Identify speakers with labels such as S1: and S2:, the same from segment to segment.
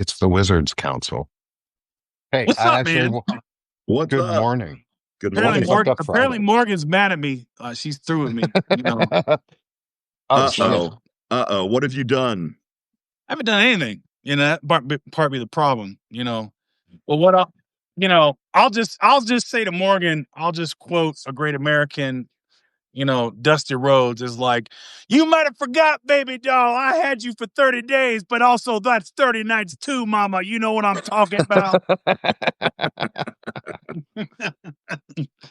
S1: It's the Wizards Council. Hey,
S2: What's up, man?
S3: What's
S1: good
S3: up?
S1: morning.
S3: Good
S2: Apparently,
S3: morning.
S2: apparently Morgan's mad at me. She's through with me. You know,
S1: Oh, shit.
S3: Uh-oh. What have you done?
S2: I haven't done anything. You know, that part be the problem. You know, well, what I'll, you know, I'll just say to Morgan, I'll just quote a great American. You know, Dusty Rhodes is like, you might have forgot, baby doll, I had you for 30 days, but also that's 30 nights too, mama. You know what I'm talking about?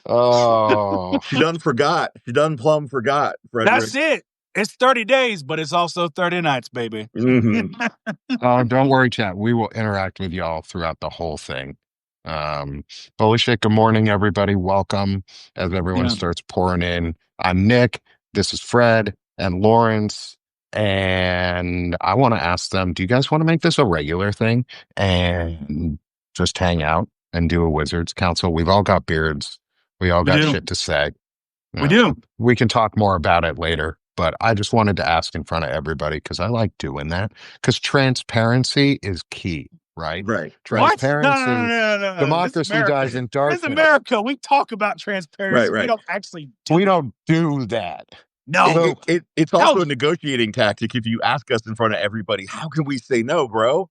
S1: Oh,
S3: She done forgot. She done plumb forgot, Frederick.
S2: That's it. It's 30 days, but it's also 30 nights, baby.
S3: Mhm.
S1: don't worry, chat. We will interact with y'all throughout the whole thing. Holy shit. Good morning, everybody. Welcome as everyone starts pouring in. I'm Nick. This is Fred and Lawrence. And I want to ask them, do you guys want to make this a regular thing and just hang out and do a Wizards Council? We've all got beards. We all got shit to say.
S2: We do.
S1: We can talk more about it later, but I just wanted to ask in front of everybody because I like doing that because transparency is key, right?
S3: Right.
S1: Transparency.
S2: No.
S1: Democracy dies in darkness.
S2: This is America. We talk about transparency.
S3: Right.
S2: We don't actually do
S1: We don't do that.
S2: No.
S3: It's also a negotiating tactic. If you ask us in front of everybody, how can we say no, bro?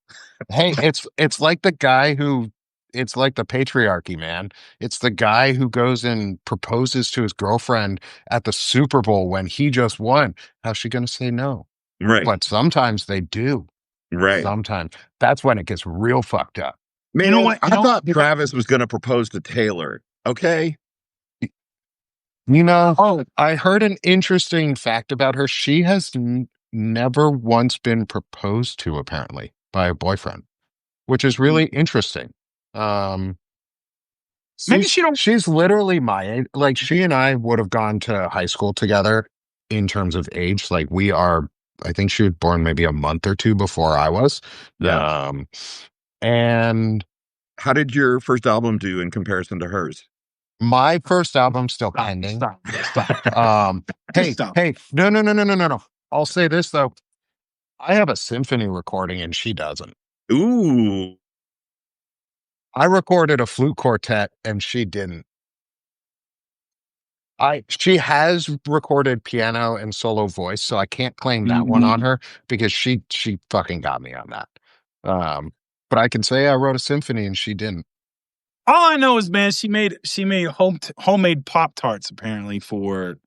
S1: Hey, it's like the guy who, it's like the patriarchy, man. It's the guy who goes and proposes to his girlfriend at the Super Bowl when he just won. How's she going to say no?
S3: Right.
S1: But sometimes they do.
S3: Right.
S1: Sometimes. That's when it gets real fucked up.
S3: Man,
S2: You know what?
S3: I thought Travis was going to propose to Taylor. Okay.
S1: You know, I heard an interesting fact about her. She has never once been proposed to, apparently, by a boyfriend, which is really interesting.
S2: Maybe
S1: she's literally my age. Like, she and I would have gone to high school together in terms of age. Like, we are, I think she was born maybe a month or two before I was.
S3: Yeah.
S1: And
S3: how did your first album do in comparison to hers?
S1: My first album's still pending.
S2: Stop.
S1: Hey, no. I'll say this, though. I have a symphony recording and she doesn't.
S3: Ooh.
S1: I recorded a flute quartet and she didn't. She has recorded piano and solo voice, so I can't claim that one on her because she fucking got me on that. But I can say I wrote a symphony and she didn't.
S2: All I know is, man, she made homemade Pop-Tarts apparently for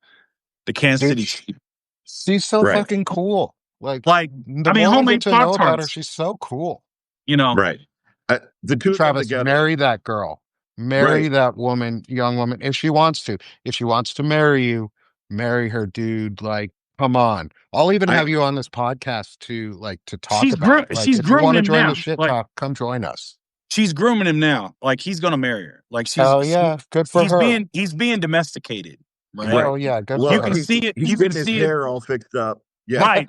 S2: the Kansas City.
S1: She's so fucking cool. Like
S2: homemade Pop-Tarts.
S1: She's so cool.
S2: You know,
S3: right? The two
S1: Travis,
S3: together.
S1: Marry that girl. Marry that woman, young woman, if she wants to. If she wants to marry you, marry her, dude. Like, come on. I'll even have you on this podcast to talk about it. Like,
S2: she's
S1: if you want to join
S2: now.
S1: the shit talk, come join us.
S2: She's grooming him now. Like, he's gonna marry her. Like,
S1: good for her.
S2: He's being domesticated. Right?
S1: Hell yeah, good for her.
S2: You can see it.
S3: He's getting his hair all fixed up. Yeah,
S2: right.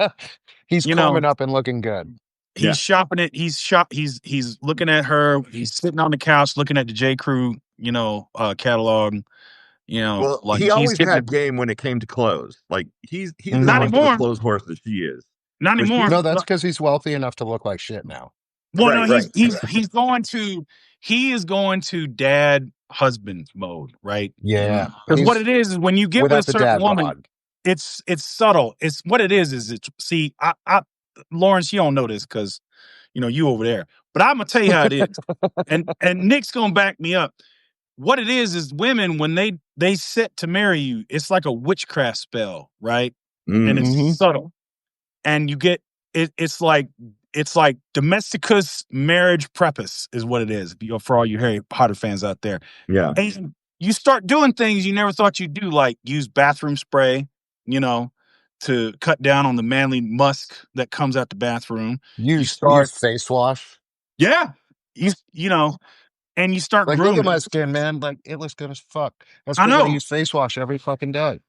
S1: He's coming up and looking good.
S2: He's shopping it. He's looking at her. He's sitting on the couch looking at the J. Crew, catalog. You know,
S3: well,
S2: like
S3: he always had game when it came to clothes. Like he's
S2: not anymore.
S3: The clothes horse that she is.
S2: Not anymore.
S1: No, that's because he's wealthy enough to look like shit now.
S2: Well, he is going to dad husband mode, right?
S1: Yeah.
S2: Because what it is when you get with a certain woman, it's subtle. It's what it is. I Lawrence, you don't know this because you over there. But I'm gonna tell you how it is. and Nick's gonna back me up. What it is women, when they set to marry you, it's like a witchcraft spell, right?
S3: Mm-hmm.
S2: And it's subtle. And you get it's like domesticus marriage preface is what it is. For all you Harry Potter fans out there.
S3: Yeah.
S2: And you start doing things you never thought you'd do, like use bathroom spray, to cut down on the manly musk that comes out the bathroom.
S1: You start face wash.
S2: Yeah. And you start
S1: like,
S2: grooming.
S1: Look at my skin, man. Like, it looks good as fuck. That's
S2: I know.
S1: I use face wash every fucking day.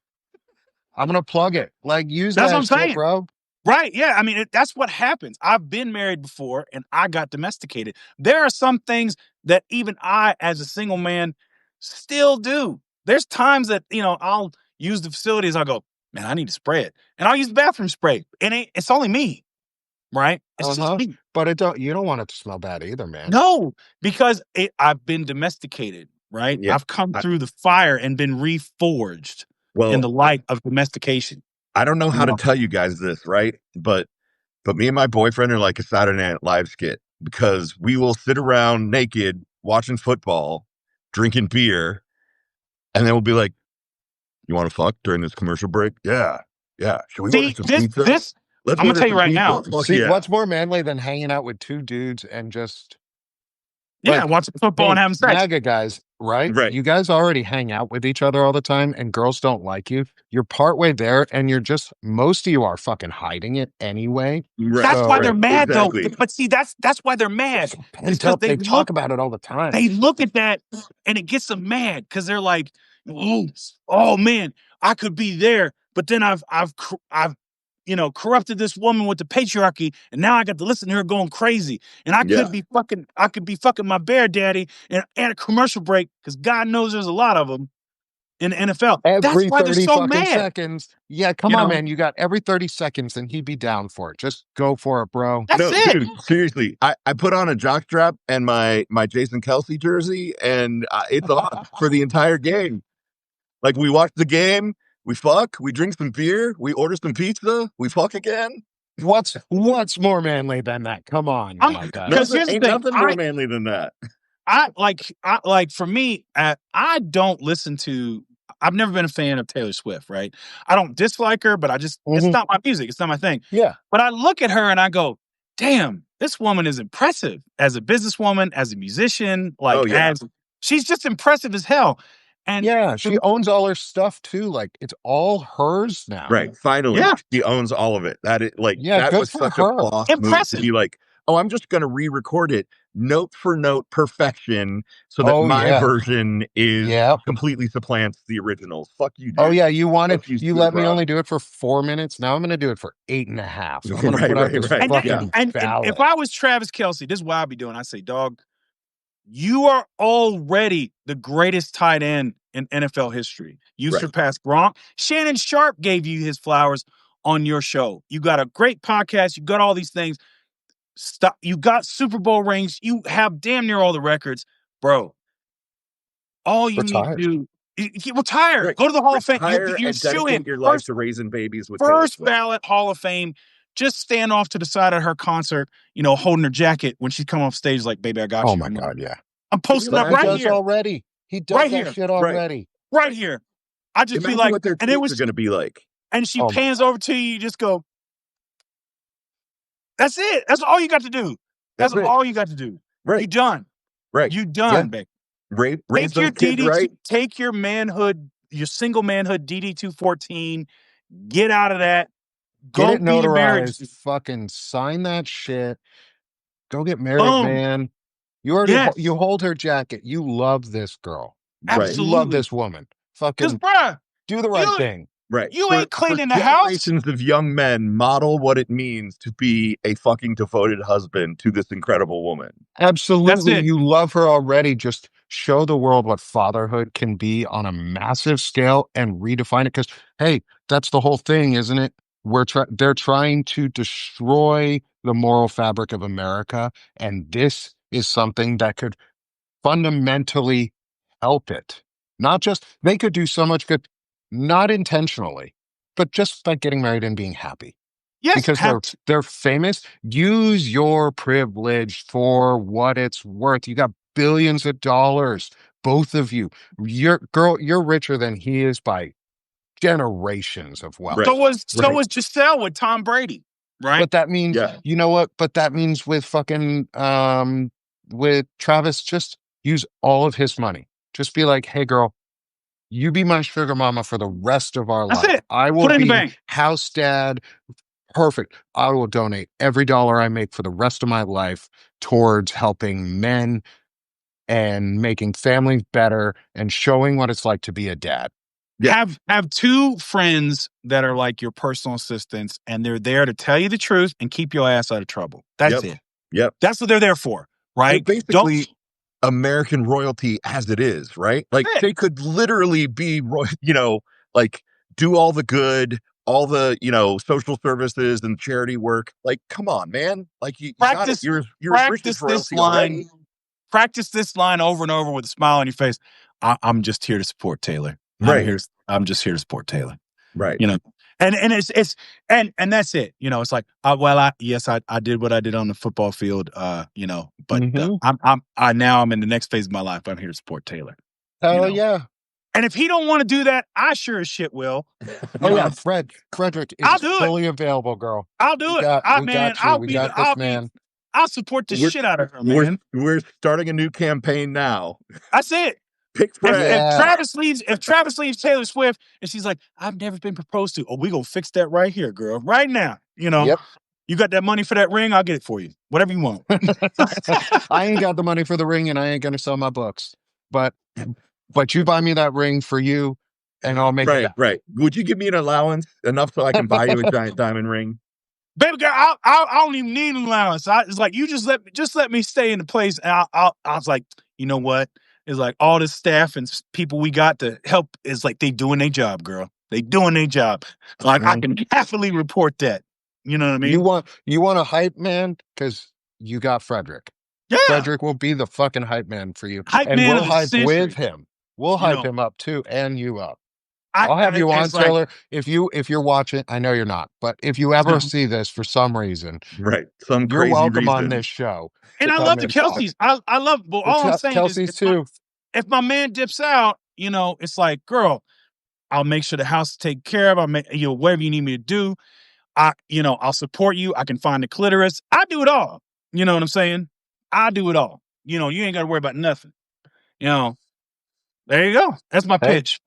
S1: I'm gonna plug it. Like, use
S2: that's
S1: that
S2: what I'm
S1: shit,
S2: saying,
S1: bro.
S2: Right? Yeah. I mean, that's what happens. I've been married before, and I got domesticated. There are some things that even I, as a single man, still do. There's times that I'll use the facilities. I'll go, man, I need to spray it, and I'll use the bathroom spray. And it's only me, right? It's just me.
S1: But you don't want it to smell bad either, man.
S2: No, because I've been domesticated, right?
S3: Yeah.
S2: I've come through the fire and been reforged in the light of domestication.
S3: I don't know how to tell you guys this, right? But me and my boyfriend are like a Saturday Night Live skit, because we will sit around naked watching football, drinking beer, and then we'll be like, "You want to fuck during this commercial break?" Yeah. Should we order some pizza?
S2: Let's I'm gonna tell you right now.
S1: See, what's more manly than hanging out with two dudes and just
S2: watching football and having sex?
S1: MAGA guys, right? You guys already hang out with each other all the time, and girls don't like you. You're partway there, and most of you are fucking hiding it anyway.
S2: Right. That's why they're mad, though. But see, that's why they're mad.
S1: Because they talk about it all the time.
S2: They look at that, and it gets them mad because they're like, "Oh man, I could be there, but then I've corrupted this woman with the patriarchy, and now I got to listen to her going crazy. And I could be fucking my bear daddy and a commercial break, because God knows there's a lot of them in the NFL.
S1: Every
S2: That's why they're
S1: 30
S2: so
S1: fucking
S2: mad.
S1: seconds. Yeah, come on, man. You got every 30 seconds, and he'd be down for it. Just go for it, bro.
S2: That's it.
S3: Dude, seriously. I put on a jockstrap and my Jason Kelce jersey, and it's on for the entire game. Like, we watch the game. We fuck, we drink some beer, we order some pizza, we fuck again.
S1: What's more manly than that? Come on, my guy.
S3: Ain't nothing more manly than that.
S2: For me, I don't listen to. I've never been a fan of Taylor Swift, right? I don't dislike her, but it's not my music. It's not my thing.
S1: Yeah.
S2: But I look at her and I go, damn, this woman is impressive as a businesswoman, as a musician. She's just impressive as hell. And
S1: yeah, she owns all her stuff too. Like, it's all hers now.
S3: Right. Finally, she owns all of it. That was such a boss move to be like, oh, I'm just going to re-record it note for note perfection so that my version is completely supplants the original. Fuck you, dude.
S1: Oh yeah, you let me only do it for 4 minutes. Now I'm going to do it for 8.5. I'm going to put up this fucking
S2: and if I was Travis Kelce, this is what I'd be doing. I'd say, dog, you are already the greatest tight end in NFL history. You surpassed Gronk. Shannon Sharp gave you his flowers on your show. You got a great podcast. You got all these things. Stop. You got Super Bowl rings. You have damn near all the records, bro. All you need to do, retire. Right. Go to the Hall of Fame.
S3: You dedicate your life to raising babies with
S2: first ballot Hall of Fame. Just stand off to the side of her concert, holding her jacket when she come off stage like, baby, I got you.
S1: Oh my God, yeah.
S2: I'm posting up right here.
S1: Already. He does that shit already.
S2: Right here. I just
S3: Imagine
S2: be like,
S3: what their
S2: and it was
S3: going to be like.
S2: And she pans over to you, you just go, that's it. That's all you got to do. That's all you got to do.
S3: Right.
S2: You done.
S3: Right.
S2: You done, baby.
S3: Take your DD, right?
S2: Take your manhood, your single manhood DD 214. Get out of that.
S1: Get it notarized. Fucking sign that shit. Go get married, man. You already you hold her jacket. You love this girl.
S2: Absolutely.
S1: You love this woman. Fucking do the right thing.
S3: Right.
S2: You ain't cleaning the house.
S3: Generations of young men model what it means to be a fucking devoted husband to this incredible woman.
S1: Absolutely. You love her already. Just show the world what fatherhood can be on a massive scale and redefine it. Because, hey, that's the whole thing, isn't it? They're trying to destroy the moral fabric of America. And this is something that could fundamentally help it. Not just, they could do so much good, not intentionally, but just by getting married and being happy.
S2: Yes,
S1: because they're famous. Use your privilege for what it's worth. You got billions of dollars, both of you. You're richer than he is by generations of wealth.
S2: Right. So was Giselle with Tom Brady, right?
S1: But that means, you know what? But that means with fucking with Travis, just use all of his money. Just be like, hey, girl, you be my sugar mama for the rest of our life.
S2: That's it.
S1: I will
S2: be
S1: house dad. Perfect. I will donate every dollar I make for the rest of my life towards helping men and making families better and showing what it's like to be a dad.
S2: Yeah. Have two friends that are like your personal assistants, and they're there to tell you the truth and keep your ass out of trouble. That's it.
S3: Yep.
S2: That's what they're there for, right?
S3: They're basically American royalty as it is, right? Like they could literally be, like do all the good, all the, social services and charity work. Like, come on, man. Like you got it. You're
S2: practice
S3: this
S2: line.
S3: already.
S2: Practice this line over and over with a smile on your face. I'm just here to support Taylor.
S3: Right.
S2: I'm just here to support Taylor.
S3: Right.
S2: And it's that's it. It's like, I did what I did on the football field. But I'm in the next phase of my life. I'm here to support Taylor.
S1: Hell yeah.
S2: And if he don't want to do that, I sure as shit will.
S1: Yeah, Frederick is fully available, girl.
S2: I'll do it. I'll support the shit out of her, man.
S3: We're starting a new campaign now.
S2: That's it.
S3: Pick Fred.
S2: If Travis leaves Taylor Swift and she's like, I've never been proposed to. Oh, we gonna fix that right here, girl. Right now.
S1: Yep.
S2: You got that money for that ring? I'll get it for you. Whatever you want.
S1: I ain't got the money for the ring and I ain't gonna sell my books. But you buy me that ring for you and I'll make it.
S3: Right. Would you give me an allowance enough so I can buy you a giant diamond ring?
S2: Baby girl, I don't even need an allowance. It's like, you just let me stay in the place. And I was like, you know what? It's like all this staff and people we got to help is like they doing their job, girl. They doing their job. Like I can happily report that. You know what I mean?
S1: You want a hype man because you got Frederick.
S2: Yeah,
S1: Frederick will be the fucking hype man for you,
S2: and
S1: we'll hype with him. We'll hype him up too, and you up. I'll have you on, Taylor. If you're watching, I know you're not, but if you ever see this for some reason,
S3: right?
S1: You're welcome on this show.
S2: And I love the Kelces. I love. Well, all I'm saying
S1: Kelce's
S2: is,
S1: too.
S2: If my man dips out, it's like, girl, I'll make sure the house is taken care of. I'll make whatever you need me to do. I'll support you. I can find the clitoris. I do it all. You know what I'm saying? I do it all. You ain't got to worry about nothing. There you go. That's my pitch.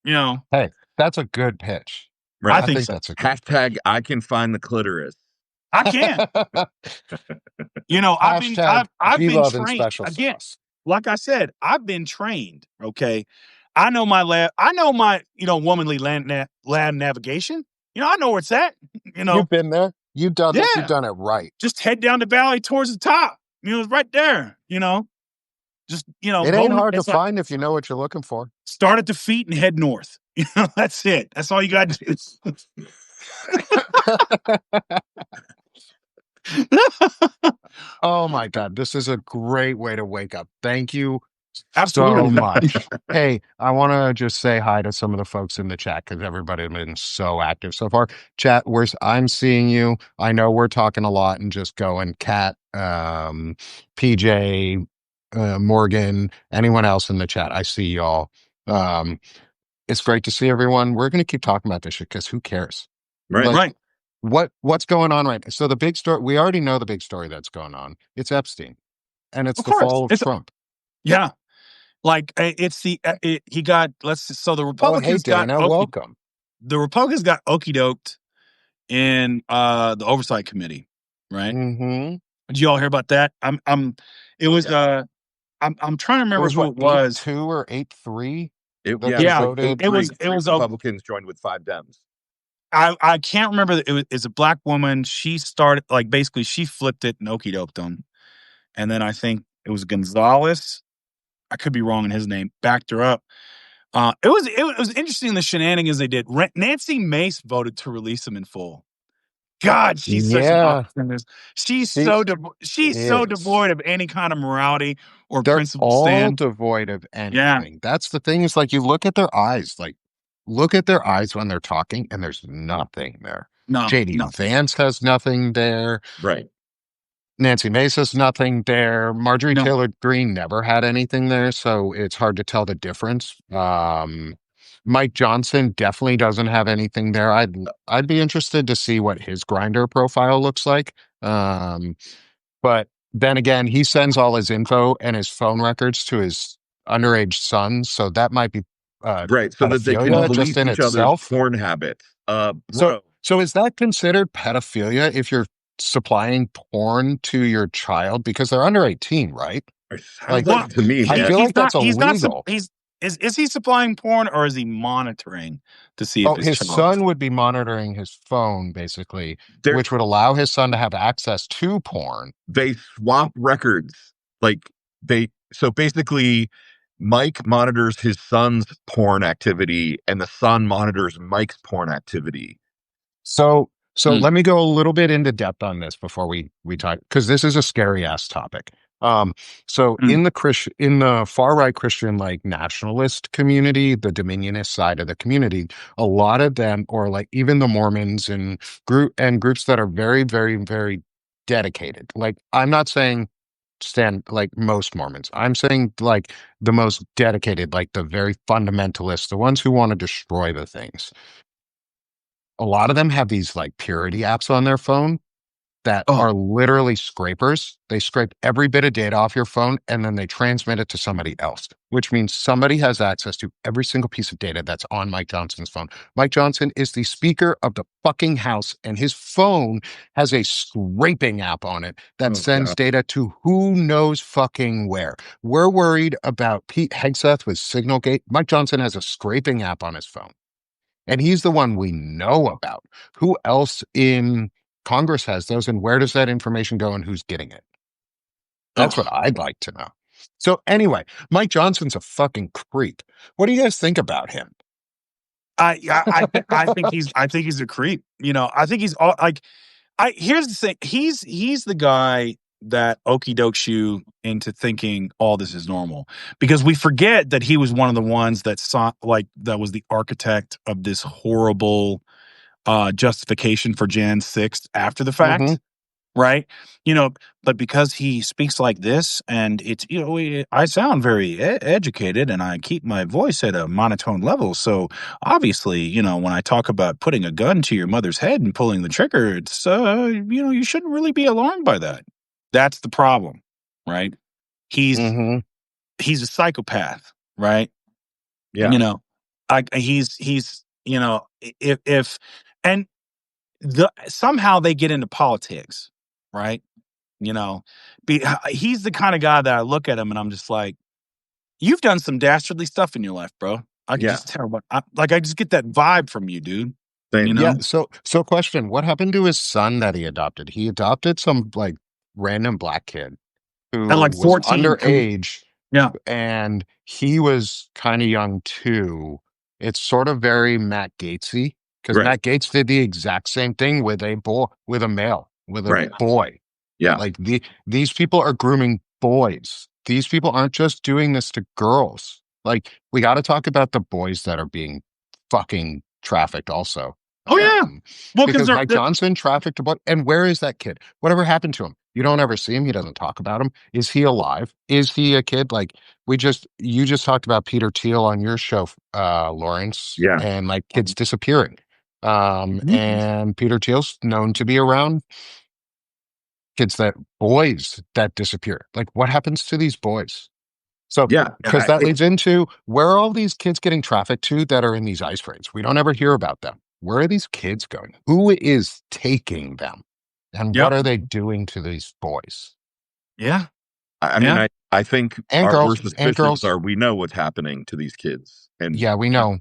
S1: Hey, that's a good pitch.
S3: Right.
S2: I think so.
S3: That's a good pitch. I can find the clitoris.
S2: I can. I've been trained again. Like I said, I've been trained. Okay, I know my womanly land navigation. I know where it's at.
S1: You've been there. You've done it. You've done it right.
S2: Just head down the valley towards the top. It's right there. Just
S1: it ain't hard to find if you know what you're looking for.
S2: Start at the feet and head north. That's it. That's all you got to do.
S1: Oh my God, this is a great way to wake up. Thank you
S2: Absolutely.
S1: so much. Hey, I want to just say hi to some of the folks in the chat because everybody's been so active so far. Chat, I'm seeing you. I know we're talking a lot and just going. Kat, PJ, Morgan, anyone else in the chat. I see y'all. It's great to see everyone. We're going to keep talking about this shit because who cares?
S3: Right.
S1: What's going on right now? So the big story, we already know the big story that's going on. It's Epstein, and it's the fall of Trump.
S2: Yeah, like it's the he got so the Republicans
S1: welcome.
S2: The Republicans got okey doked in the oversight committee, right?
S1: Mm-hmm.
S2: Did you all hear about that? I'm trying to remember who it was.
S1: 8-2 or 8-3.
S2: It was
S3: Republicans joined with 5 Dems.
S2: I can't remember. It's a black woman. She started basically she flipped it and okey doked them, and then I think it was Gonzalez. I could be wrong in his name. Backed her up. It was interesting the shenanigans they did. Nancy Mace voted to release him in full. God, she's such an optimist. She's so devoid of any kind of morality or principle stand.
S1: Devoid of anything. Yeah. That's the thing. Is you look at their eyes, look at their eyes when they're talking, and there's nothing there.
S2: No,
S1: JD Vance has nothing there.
S3: Right.
S1: Nancy Mace has nothing there. Marjorie Taylor Greene never had anything there, so it's hard to tell the difference. Mike Johnson definitely doesn't have anything there. I'd be interested to see what his Grindr profile looks like. But then again, he sends all his info and his phone records to his underage son, so that might be
S3: right. So that they can police each other's porn habits.
S1: So is that considered pedophilia if you're supplying porn to your child because they're under 18, right?
S3: To me,
S1: I feel like that's illegal.
S2: Is he supplying porn or is he monitoring to see if
S1: his son would be monitoring his phone basically, which would allow his son to have access to porn.
S3: They swap records. So basically Mike monitors his son's porn activity and the son monitors Mike's porn activity.
S1: So
S2: Mm.
S1: let me go a little bit into depth on this before we talk, because this is a scary ass topic. In the far right Christian like nationalist community, the dominionist side of the community, a lot of them, or like even the Mormons and groups that are very, very, very dedicated. Like I'm not saying stand like most Mormons. I'm saying like the most dedicated, like the very fundamentalists, the ones who want to destroy the things. A lot of them have these like purity apps on their phone that
S2: Oh,
S1: are literally scrapers. They scrape every bit of data off your phone and then they transmit it to somebody else, which means somebody has access to every single piece of data that's on Mike Johnson's phone. Mike Johnson is the Speaker of the fucking House, and his phone has a scraping app on it that sends data to who knows fucking where. We're worried about Pete Hegseth with Signalgate. Mike Johnson has a scraping app on his phone. And he's the one we know about. Who else in Congress has those, and where does that information go, and who's getting it? That's what I'd like to know. So anyway, Mike Johnson's a fucking creep. What do you guys think about him?
S2: I think he's a creep. You know, I think he's all like. Here's the thing. He's the guy that okey dokes you into thinking all this is normal, because we forget that he was one of the ones that that was the architect of this horrible justification for Jan 6th after the fact.
S1: Mm-hmm.
S2: Right. You know, but because he speaks like this, and it's, you know, I sound very educated and I keep my voice at a monotone level. So obviously, you know, when I talk about putting a gun to your mother's head and pulling the trigger, it's, you know, you shouldn't really be alarmed by that. That's the problem. Right. He's a psychopath. Right.
S3: Yeah.
S2: You know, he's, you know, if, and somehow they get into politics. Right. You know, he's the kind of guy that I look at him and I'm just like, you've done some dastardly stuff in your life, bro. I can just tell. I just get that vibe from you, dude.
S3: Same.
S2: You know?
S1: Yeah. So question: what happened to his son that he adopted? He adopted some like random black kid who
S2: At like
S1: was
S2: 14.
S1: underage.
S2: Yeah.
S1: And he was kind of young too. It's sort of very Matt Gatesy, because
S3: Right.
S1: Matt Gates did the exact same thing with a male, with a boy.
S3: Yeah.
S1: Like these people are grooming boys. These people aren't just doing this to girls. Like we got to talk about the boys that are being fucking trafficked also.
S2: Oh yeah. Well,
S1: because Mike Johnson trafficked a boy. And where is that kid? Whatever happened to him? You don't ever see him. He doesn't talk about him. Is he alive? Is he a kid? Like you just talked about Peter Thiel on your show, Lawrence.
S3: Yeah.
S1: And like kids disappearing. And Peter Thiel's known to be around boys that disappear. Like what happens to these boys? So, because that leads into where are all these kids getting trafficked to that are in these ICE raids? We don't ever hear about them. Where are these kids going? Who is taking them? And what are they doing to these boys?
S2: Yeah.
S3: I mean, I think
S1: and
S3: our
S1: girls,
S3: worst suspicions are we know what's happening to these kids. And
S1: yeah, we know,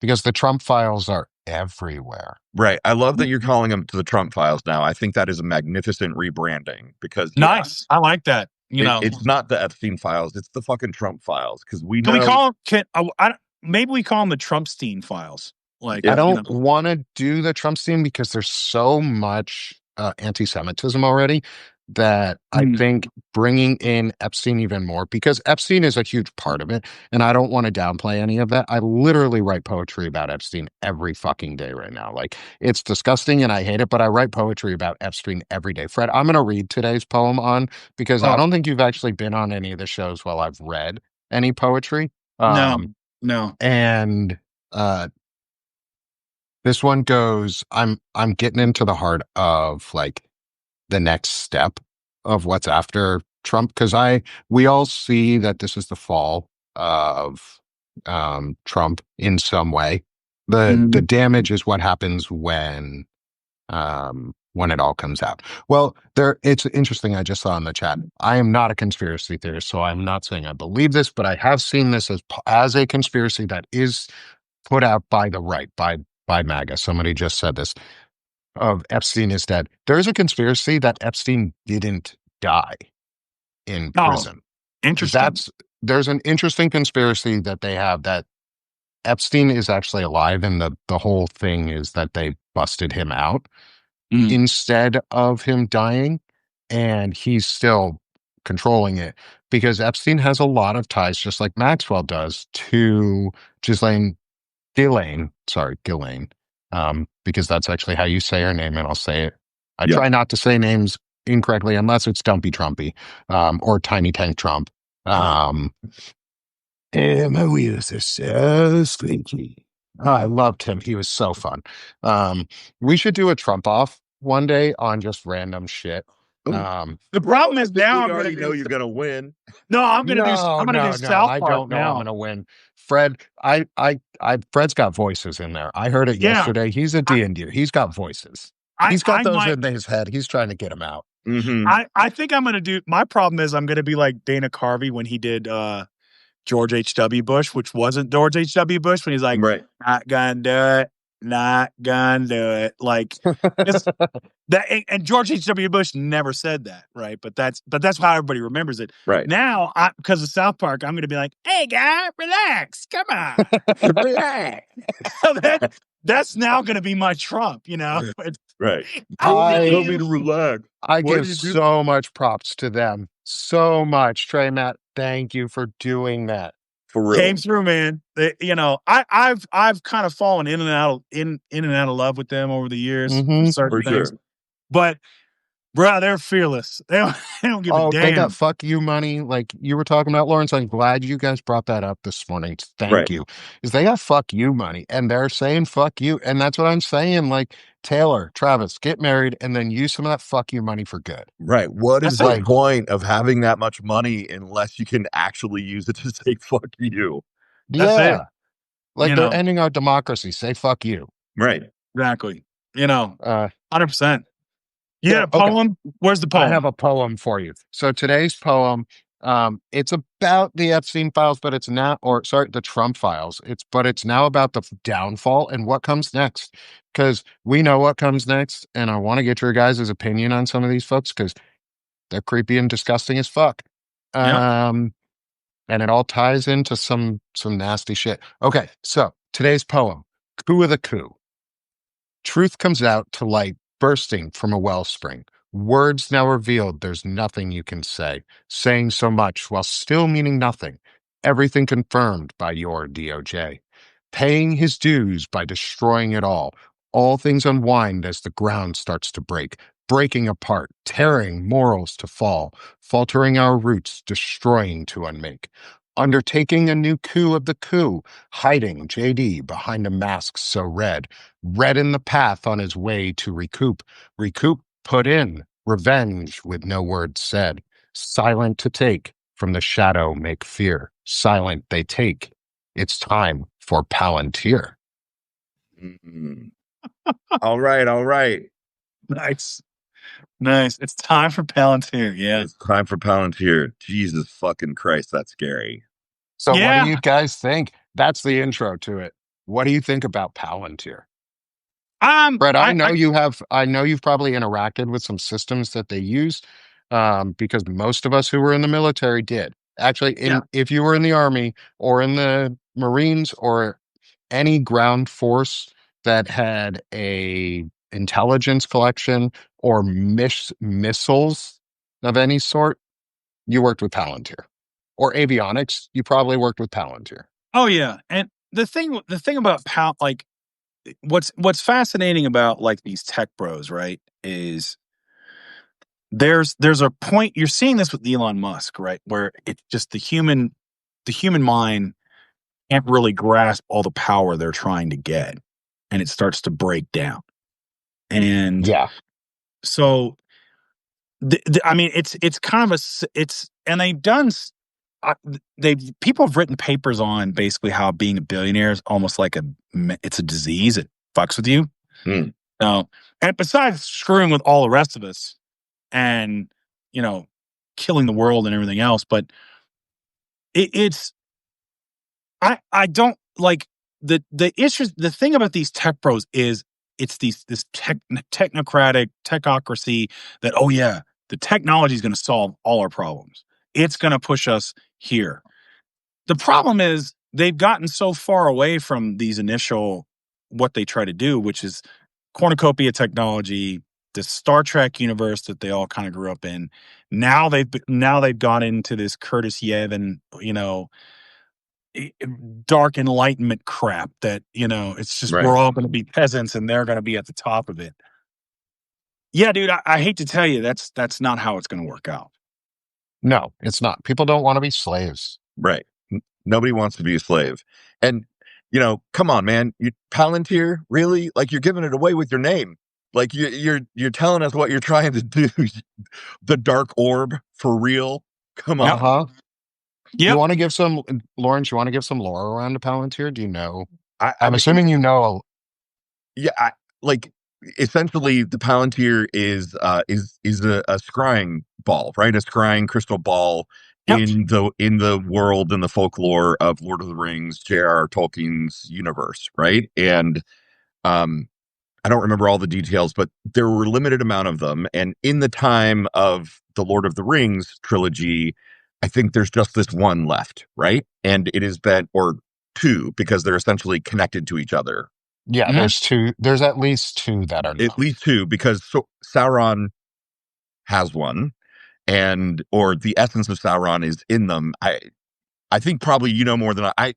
S1: because the Trump files are everywhere.
S3: Right. I love that you're calling them to the Trump files now. I think that is a magnificent rebranding, because
S2: nice. I like that. You know,
S3: it's not the Epstein files, it's the fucking Trump files, because we know.
S2: Can we call them, maybe we call them the Trumpstein files. Like
S1: I don't want to do the Trumpstein because there's so much anti-Semitism already that I think bringing in Epstein even more, because Epstein is a huge part of it, and I don't want to downplay any of that. I literally write poetry about Epstein every fucking day right now. Like it's disgusting and I hate it, but I write poetry about Epstein every day. Fred, I'm going to read today's poem because I don't think you've actually been on any of the shows while I've read any poetry.
S2: No.
S1: And this one goes, I'm getting into the heart of like the next step of what's after Trump, because we all see that this is the fall of Trump in some way. The damage is what happens when it all comes out. Well, it's interesting. I just saw in the chat. I am not a conspiracy theorist, so I'm not saying I believe this, but I have seen this as a conspiracy that is put out by the right, by MAGA. Somebody just said this. Of Epstein is dead. There's a conspiracy that Epstein didn't die in prison.
S2: Interesting.
S1: There's an interesting conspiracy that they have that Epstein is actually alive, and the whole thing is that they busted him out instead of him dying, and he's still controlling it because Epstein has a lot of ties, just like Maxwell does, to Ghislaine, Ghislaine, because that's actually how you say her name, and I'll say it. I try not to say names incorrectly unless it's Dumpy Trumpy, or Tiny Tank Trump. And my wheels are so squeaky. Oh, I loved him. He was so fun. We should do a Trump off one day on just random shit.
S2: The problem is now
S3: I already know you're gonna win.
S2: No, I'm gonna do South Park.
S1: I don't know. I'm gonna win. Fred, Fred's got voices in there. I heard it yesterday. He's a D&D. He's got voices. He's got those in his head. He's trying to get them out.
S2: I think I'm gonna do. My problem is I'm gonna be like Dana Carvey when he did George H.W. Bush, which wasn't George H.W. Bush, when he's like, not gonna do it, not gonna do it. Like that, and George H.W. Bush never said that, right? But that's how everybody remembers it.
S3: Right
S2: now, because of South Park, I'm gonna be like, hey guy, relax, come on, relax. That's now gonna be my Trump, you know?
S3: Right.
S1: I
S3: told me to relax.
S1: I give so much props to them. So much. Trey, Matt, thank you for doing that.
S3: For real.
S2: Came through, man. I've kind of fallen in and out of love with them over the years.
S3: For sure.
S2: But bro, they're fearless. They don't give a damn.
S1: They got fuck you money. Like you were talking about, Lawrence. I'm glad you guys brought that up this morning. Thank you. Because they got fuck you money. And they're saying fuck you. And that's what I'm saying. Like, Taylor, Travis, get married and then use some of that fuck you money for good.
S3: Right. What is the point of having that much money unless you can actually use it to say fuck you?
S1: That's it. Like they're ending our democracy. Say fuck you.
S3: Right.
S2: Exactly. 100%. You had a poem? Okay. Where's the poem?
S1: I have a poem for you. So today's poem, it's about the Epstein Files, but it's not, the Trump Files. But it's now about the downfall and what comes next. Because we know what comes next, and I want to get your guys' opinion on some of these folks because they're creepy and disgusting as fuck. And it all ties into some nasty shit. Okay, so today's poem, Coup of the Coup. Truth comes out to light, bursting from a wellspring. Words now revealed, there's nothing you can say, saying so much while still meaning nothing. Everything confirmed by your DOJ. Paying his dues by destroying it all. All things unwind as the ground starts to break, breaking apart, tearing morals to fall, faltering our roots, destroying to unmake. Undertaking a new coup of the coup, hiding JD behind a mask so red in the path on his way to recoup, put in, revenge with no words said, silent to take, from the shadow make fear, silent they take. It's time for Palantir.
S3: All right.
S2: Nice. It's time for Palantir. Yeah.
S3: It's time for Palantir. Jesus fucking Christ, that's scary.
S1: So what do you guys think? That's the intro to it. What do you think about Palantir? Brett, I know you've probably interacted with some systems that they use, because most of us who were in the military did. Actually, if you were in the Army or in the Marines or any ground force that had a intelligence collection or missiles of any sort, you worked with Palantir. Or avionics, you probably worked with Palantir.
S2: Oh yeah, and the thing about what's fascinating about like these tech bros, right, is there's a point, you're seeing this with Elon Musk, right, where it's just the human mind can't really grasp all the power they're trying to get, and it starts to break down. And so I mean, it's kind of and they've done. People have written papers on basically how being a billionaire is almost like it's a disease. It fucks with you. And besides screwing with all the rest of us and, killing the world and everything else, but I don't like the issues. The thing about these tech bros is it's this technocratic technocracy that, the technology is going to solve all our problems. It's going to push us here. The problem is they've gotten so far away from these initial, what they try to do, which is cornucopia technology, the Star Trek universe that they all kind of grew up in. Now they've gone into this Curtis Yevon, dark enlightenment crap that, it's just, we're all going to be peasants and they're going to be at the top of it. Yeah, dude, I hate to tell you, that's not how it's going to work out.
S1: No, it's not. People don't want to be slaves.
S3: Right. Nobody wants to be a slave. And, come on, man. Palantir, really? Like, you're giving it away with your name. Like, you're telling us what you're trying to do. The dark orb, for real? Come on.
S1: Uh-huh.
S2: Yep.
S1: You want to give some, Lawrence, you want to give some lore around the Palantir? Do you know? I'm
S3: mean,
S1: assuming you know.
S3: Yeah, essentially the Palantir is a scrying ball, right? A scrying crystal ball. Yep. in the world and the folklore of Lord of the Rings, J.R.R. Tolkien's universe, right? And I don't remember all the details, but there were a limited amount of them. And in the time of the Lord of the Rings trilogy, I think there's just this one left, right? And it has been, or two, because they're essentially connected to each other.
S1: Yeah, mm-hmm. There's two. There's at least two that are known.
S3: At least two, because Sauron has one, or the essence of Sauron is in them. I think probably you know more than I.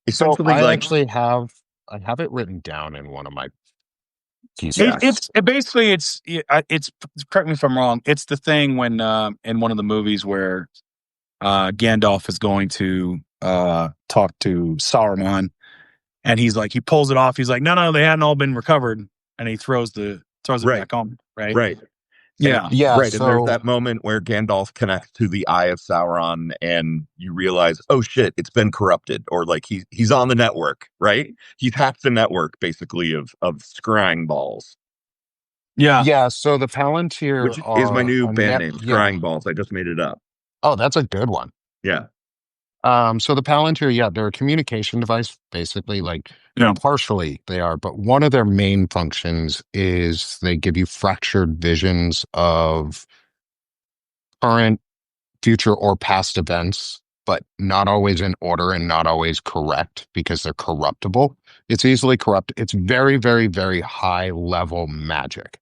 S3: Essentially,
S1: I actually have it written down in one of my pieces.
S2: It's correct me if I'm wrong. It's the thing when in one of the movies where Gandalf is going to talk to Saruman, and he pulls it off. He's like, no, they hadn't all been recovered, and he throws it back on. Right. Yeah.
S3: Right. So, and there's that moment where Gandalf connects to the eye of Sauron, and you realize, oh shit, it's been corrupted, or he's on the network, right? He's hacked the network basically of scrying balls.
S2: Yeah.
S1: Yeah. So the Palantir,
S3: which is my new band name, Scrying Balls. I just made it up.
S1: Oh, that's a good one.
S3: Yeah.
S1: So the Palantir, they're a communication device, basically, partially they are, but one of their main functions is they give you fractured visions of current, future, or past events, but not always in order and not always correct because they're corruptible. It's easily corrupt. It's very, very, very high level magic,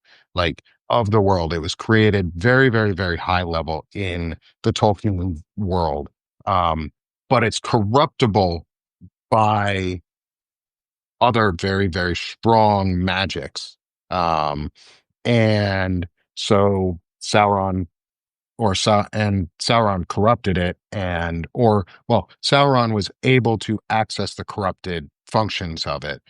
S1: of the world. It was created very, very, very high level in the Tolkien world. But it's corruptible by other very, very strong magics. And so Sauron Sauron corrupted it, Sauron was able to access the corrupted functions of it.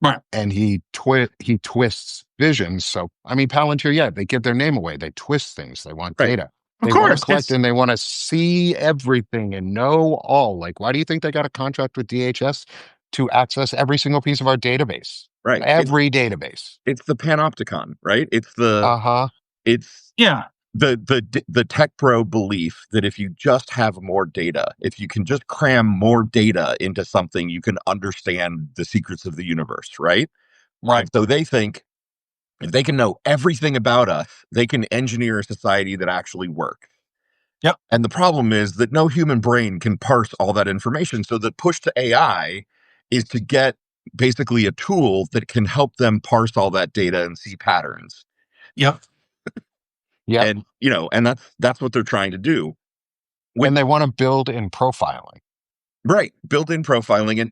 S2: Right.
S1: And he twists visions. So, Palantir, they give their name away. They twist things. They want data. They want to collect and they want to see everything and know all. Why do you think they got a contract with DHS to access every single piece of our database?
S3: Right.
S1: Every database.
S3: It's the panopticon, right? It's the It's the tech bro belief that if you just have more data, if you can just cram more data into something, you can understand the secrets of the universe, right?
S2: Right.
S3: So they think if they can know everything about us, they can engineer a society that actually works.
S2: Yep.
S3: And the problem is that no human brain can parse all that information. So the push to AI is to get basically a tool that can help them parse all that data and see patterns.
S2: Yep.
S1: Yeah.
S3: And, and that's what they're trying to do.
S1: And they want to build in profiling.
S3: Right. Built in profiling. And,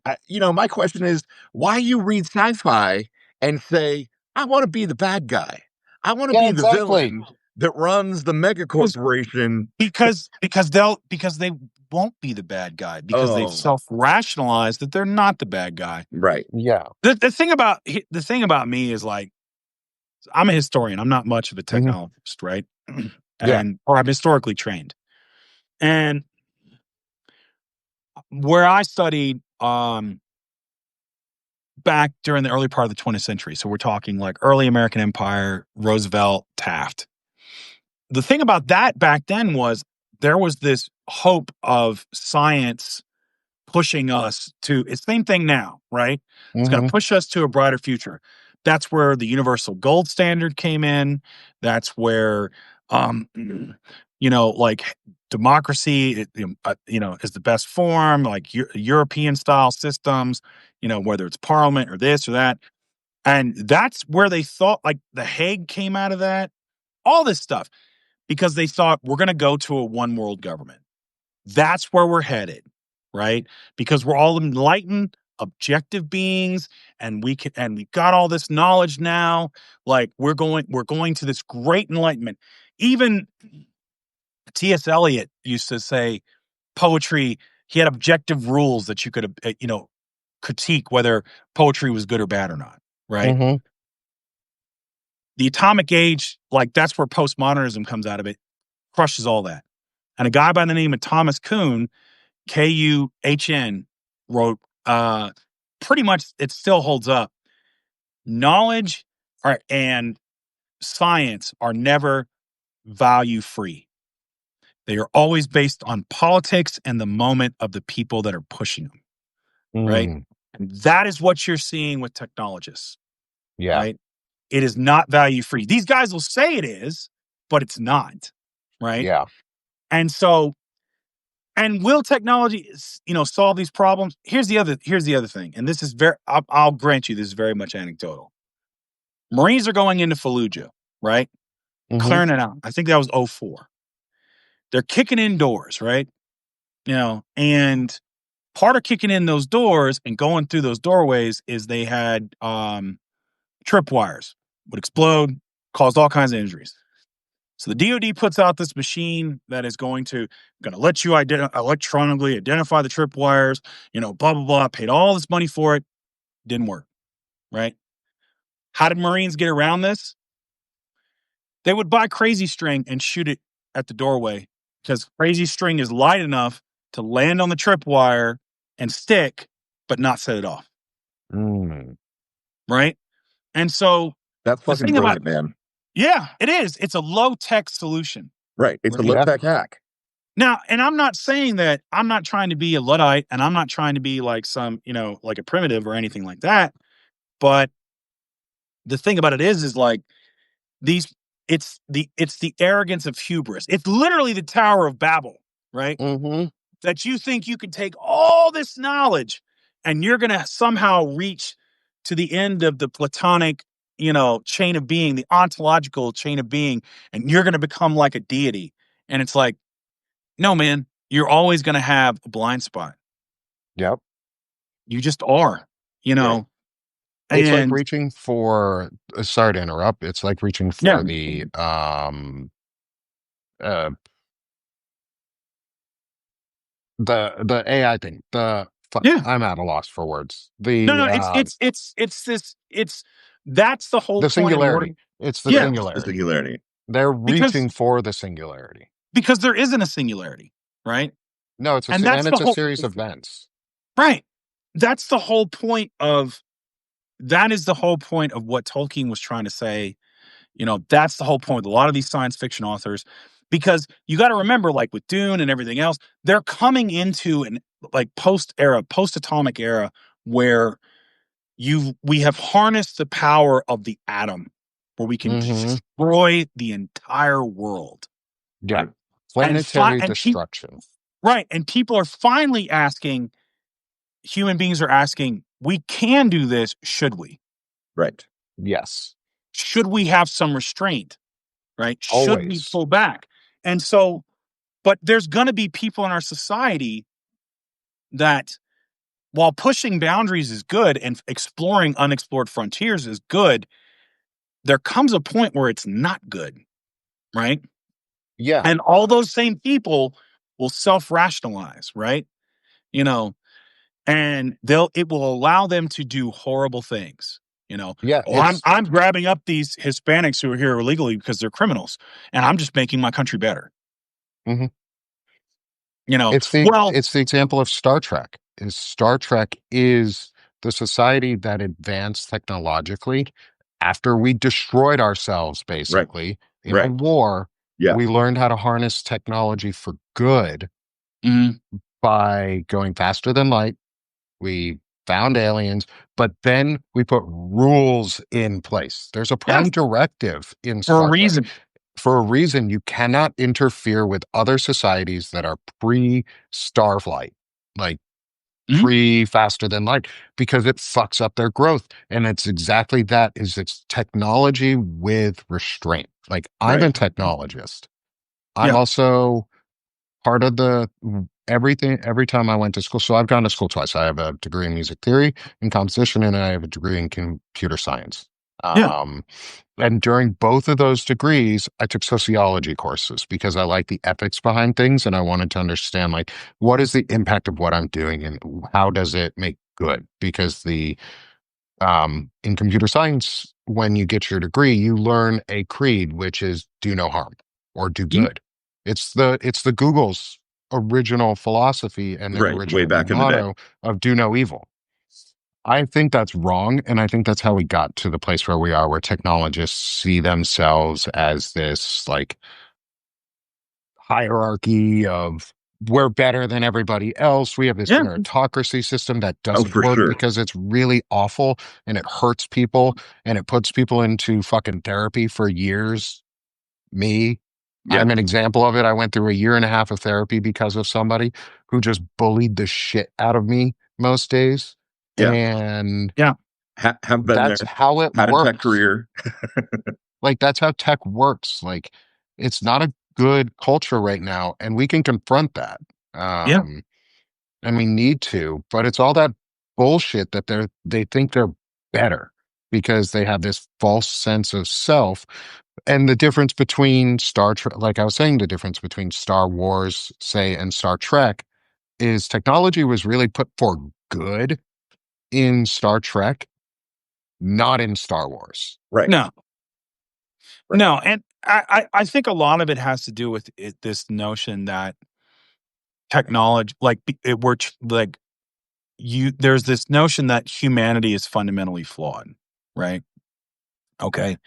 S3: my question is, why you read sci-fi and say, I want to be the bad guy. I want to be the villain that runs the mega corporation.
S2: Because they won't be the bad guy because they've self-rationalized that they're not the bad guy.
S3: Right.
S1: Yeah.
S2: The thing about me is I'm a historian. I'm not much of a technologist, right? Or I'm historically trained. And where I studied back during the early part of the 20th century, so we're talking early American Empire, Roosevelt, Taft. The thing about that back then was there was this hope of science pushing us to, it's the same thing now, right? It's going to push us to a brighter future. That's where the universal gold standard came in. That's where, the democracy, is the best form, like European style systems, whether it's parliament or this or that. And that's where they thought, like, the Hague came out of that, all this stuff, because they thought we're going to go to a one world government. That's where we're headed, right? Because we're all enlightened, objective beings, and we've got all this knowledge now. Like, we're going to this great enlightenment. Even T.S. Eliot used to say poetry, he had objective rules that you could, critique whether poetry was good or bad or not, right?
S1: Mm-hmm.
S2: The atomic age, like, that's where postmodernism comes out of it, crushes all that. And a guy by the name of Thomas Kuhn, Kuhn, wrote, pretty much, it still holds up. Knowledge and science are never value free. They are always based on politics and the moment of the people that are pushing them, right? And that is what you're seeing with technologists, right? It is not value free. These guys will say it is, but it's not, right?
S1: Yeah.
S2: And so, and will technology, solve these problems? Here's the other thing, and this is I'll grant you, this is very much anecdotal. Marines are going into Fallujah, right?
S1: Mm-hmm.
S2: Clearing it out. I think that was 2004. They're kicking in doors, right? And part of kicking in those doors and going through those doorways is they had tripwires would explode, caused all kinds of injuries. So the DoD puts out this machine that is going to let you electronically identify the tripwires, blah, blah, blah, paid all this money for it. Didn't work, right? How did Marines get around this? They would buy crazy string and shoot it at the doorway, because crazy string is light enough to land on the tripwire and stick, but not set it off. Right? And so
S3: that's fucking brilliant, man.
S2: Yeah, it is. It's a low-tech solution.
S3: Right. It's a low-tech hack.
S2: Now, and I'm not saying that, I'm not trying to be a Luddite, and I'm not trying to be like some, like a primitive or anything like that. But the thing about it is like, it's the arrogance of hubris. It's literally the Tower of Babel, right?
S1: Mm-hmm.
S2: That you think you can take all this knowledge and you're going to somehow reach to the end of the Platonic, chain of being, the ontological chain of being, and you're going to become like a deity. And it's like, no, man, you're always going to have a blind spot.
S1: Yep.
S2: You just are,
S1: It's like reaching for, sorry to interrupt. It's like reaching for the AI thing. I'm at a loss for words.
S2: That's the whole
S1: the
S2: point.
S1: Singularity. It's the singularity.
S3: The singularity.
S1: They're reaching for the singularity.
S2: Because there isn't a singularity, right?
S1: No, it's a series of events.
S2: Right. That's the whole point of, that is the whole point of what Tolkien was trying to say. That's the whole point with a lot of these science fiction authors, because you got to remember, like with Dune and everything else, they're coming into an like post-atomic era where we have harnessed the power of the atom, where we can destroy the entire world.
S1: Yeah. Planetary destruction.
S2: Right. And people are finally asking, human beings are asking, we can do this, should we?
S3: Right.
S1: Yes.
S2: Should we have some restraint? Right?
S1: Always.
S2: Should we pull back? And so, but there's going to be people in our society that, while pushing boundaries is good and exploring unexplored frontiers is good, there comes a point where it's not good. Right?
S1: Yeah.
S2: And all those same people will self-rationalize, right? And it will allow them to do horrible things.
S1: Yeah.
S2: I'm grabbing up these Hispanics who are here illegally because they're criminals, and I'm just making my country better.
S1: Mm-hmm.
S2: It's
S1: the example of Star Trek. Star Trek is the society that advanced technologically after we destroyed ourselves, basically, in a war.
S3: Yeah.
S1: We learned how to harness technology for good by going faster than light. We found aliens, but then we put rules in place. There's a prime directive in Star Trek.
S2: For a reason.
S1: for a reason, you cannot interfere with other societies that are pre-starflight, like faster than light, because it fucks up their growth. And it's exactly that, is it's technology with restraint. Like, I'm a technologist. I'm also part of everything every time I went to school. So I've gone to school twice. I have a degree in music theory and composition, and I have a degree in computer science. And during both of those degrees, I took sociology courses because I like the ethics behind things, and I wanted to understand, like, what is the impact of what I'm doing and how does it make good? Because in computer science, when you get your degree, you learn a creed, which is do no harm or do good. It's the Google's original philosophy and their original motto of do no evil. I think that's wrong, and I think that's how we got to the place where we are, where technologists see themselves as this, like, hierarchy of we're better than everybody else. We have this meritocracy system that doesn't work because it's really awful and it hurts people and it puts people into fucking therapy for years. I'm an example of it. I went through a year and a half of therapy because of somebody who just bullied the shit out of me most days. And
S3: have been
S1: that's
S3: there.
S1: how it
S3: Had
S1: works.
S3: A tech career.
S1: Like, that's how tech works. Like, it's not a good culture right now, and we can confront that. And we need to, but it's all that bullshit that they think they're better because they have this false sense of self. And the difference between Star Trek, like I was saying, the difference between Star Wars, say, and Star Trek is technology was really put for good in Star Trek, not in Star Wars.
S2: No. And I think a lot of it has to do with this notion that technology, there's this notion that humanity is fundamentally flawed, right? Okay.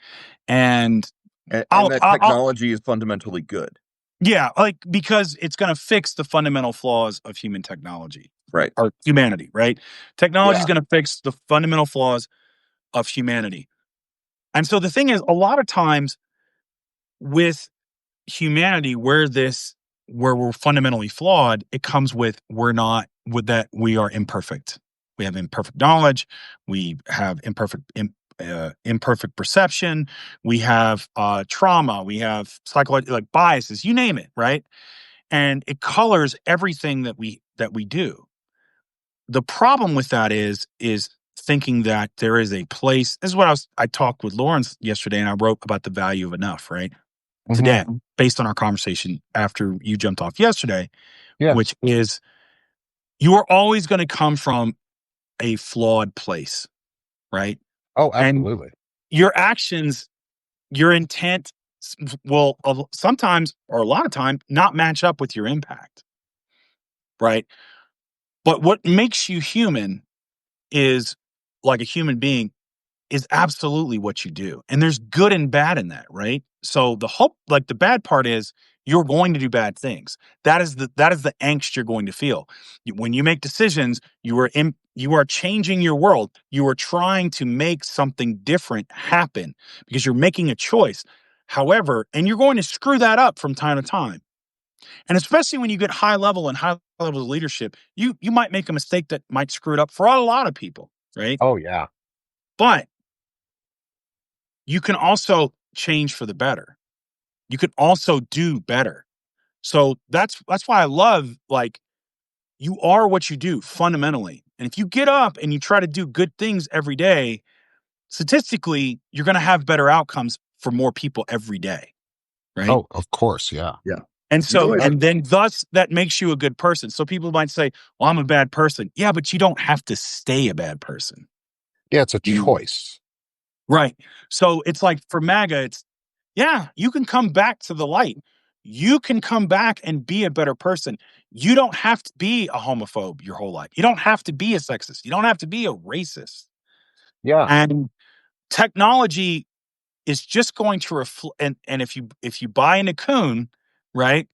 S2: And
S3: that technology is fundamentally good.
S2: Yeah, like, because it's going to fix the fundamental flaws of human technology.
S3: Right.
S2: Or humanity, right? Technology is going to fix the fundamental flaws of humanity. And so the thing is, a lot of times with humanity, where we're fundamentally flawed, it comes with we are imperfect. We have imperfect knowledge. We have imperfect perception. We have trauma. We have psychological, like, biases. You name it, right? And it colors everything that we do. The problem with that is thinking that there is a place. This is what I talked with Lawrence yesterday, and I wrote about the value of enough, right? Today, based on our conversation after you jumped off yesterday, which is, you are always going to come from a flawed place, right?
S1: Oh, absolutely.
S2: And your actions, your intent will sometimes, or a lot of time, not match up with your impact, right? But what makes you human is, like a human being, is absolutely what you do. And there's good and bad in that, right? So the bad part is you're going to do bad things. That is the angst you're going to feel. When you make decisions, you are changing your world. You are trying to make something different happen because you're making a choice. However, and you're going to screw that up from time to time. And especially when you get high level of leadership, you might make a mistake that might screw it up for a lot of people, right?
S1: Oh, yeah.
S2: But you can also change for the better. You can also do better. So that's why I love, like, you are what you do fundamentally. And if you get up and you try to do good things every day, statistically, you're going to have better outcomes for more people every day, right?
S1: Oh, of course, yeah.
S3: Yeah.
S2: And so, and then thus that makes you a good person. So people might say, well, I'm a bad person. Yeah, but you don't have to stay a bad person.
S1: Yeah, it's a choice.
S2: Right. So it's like, for MAGA, you can come back to the light. You can come back and be a better person. You don't have to be a homophobe your whole life. You don't have to be a sexist. You don't have to be a racist.
S1: Yeah.
S2: And technology is just going to reflect. And if you buy into Kuhn, right,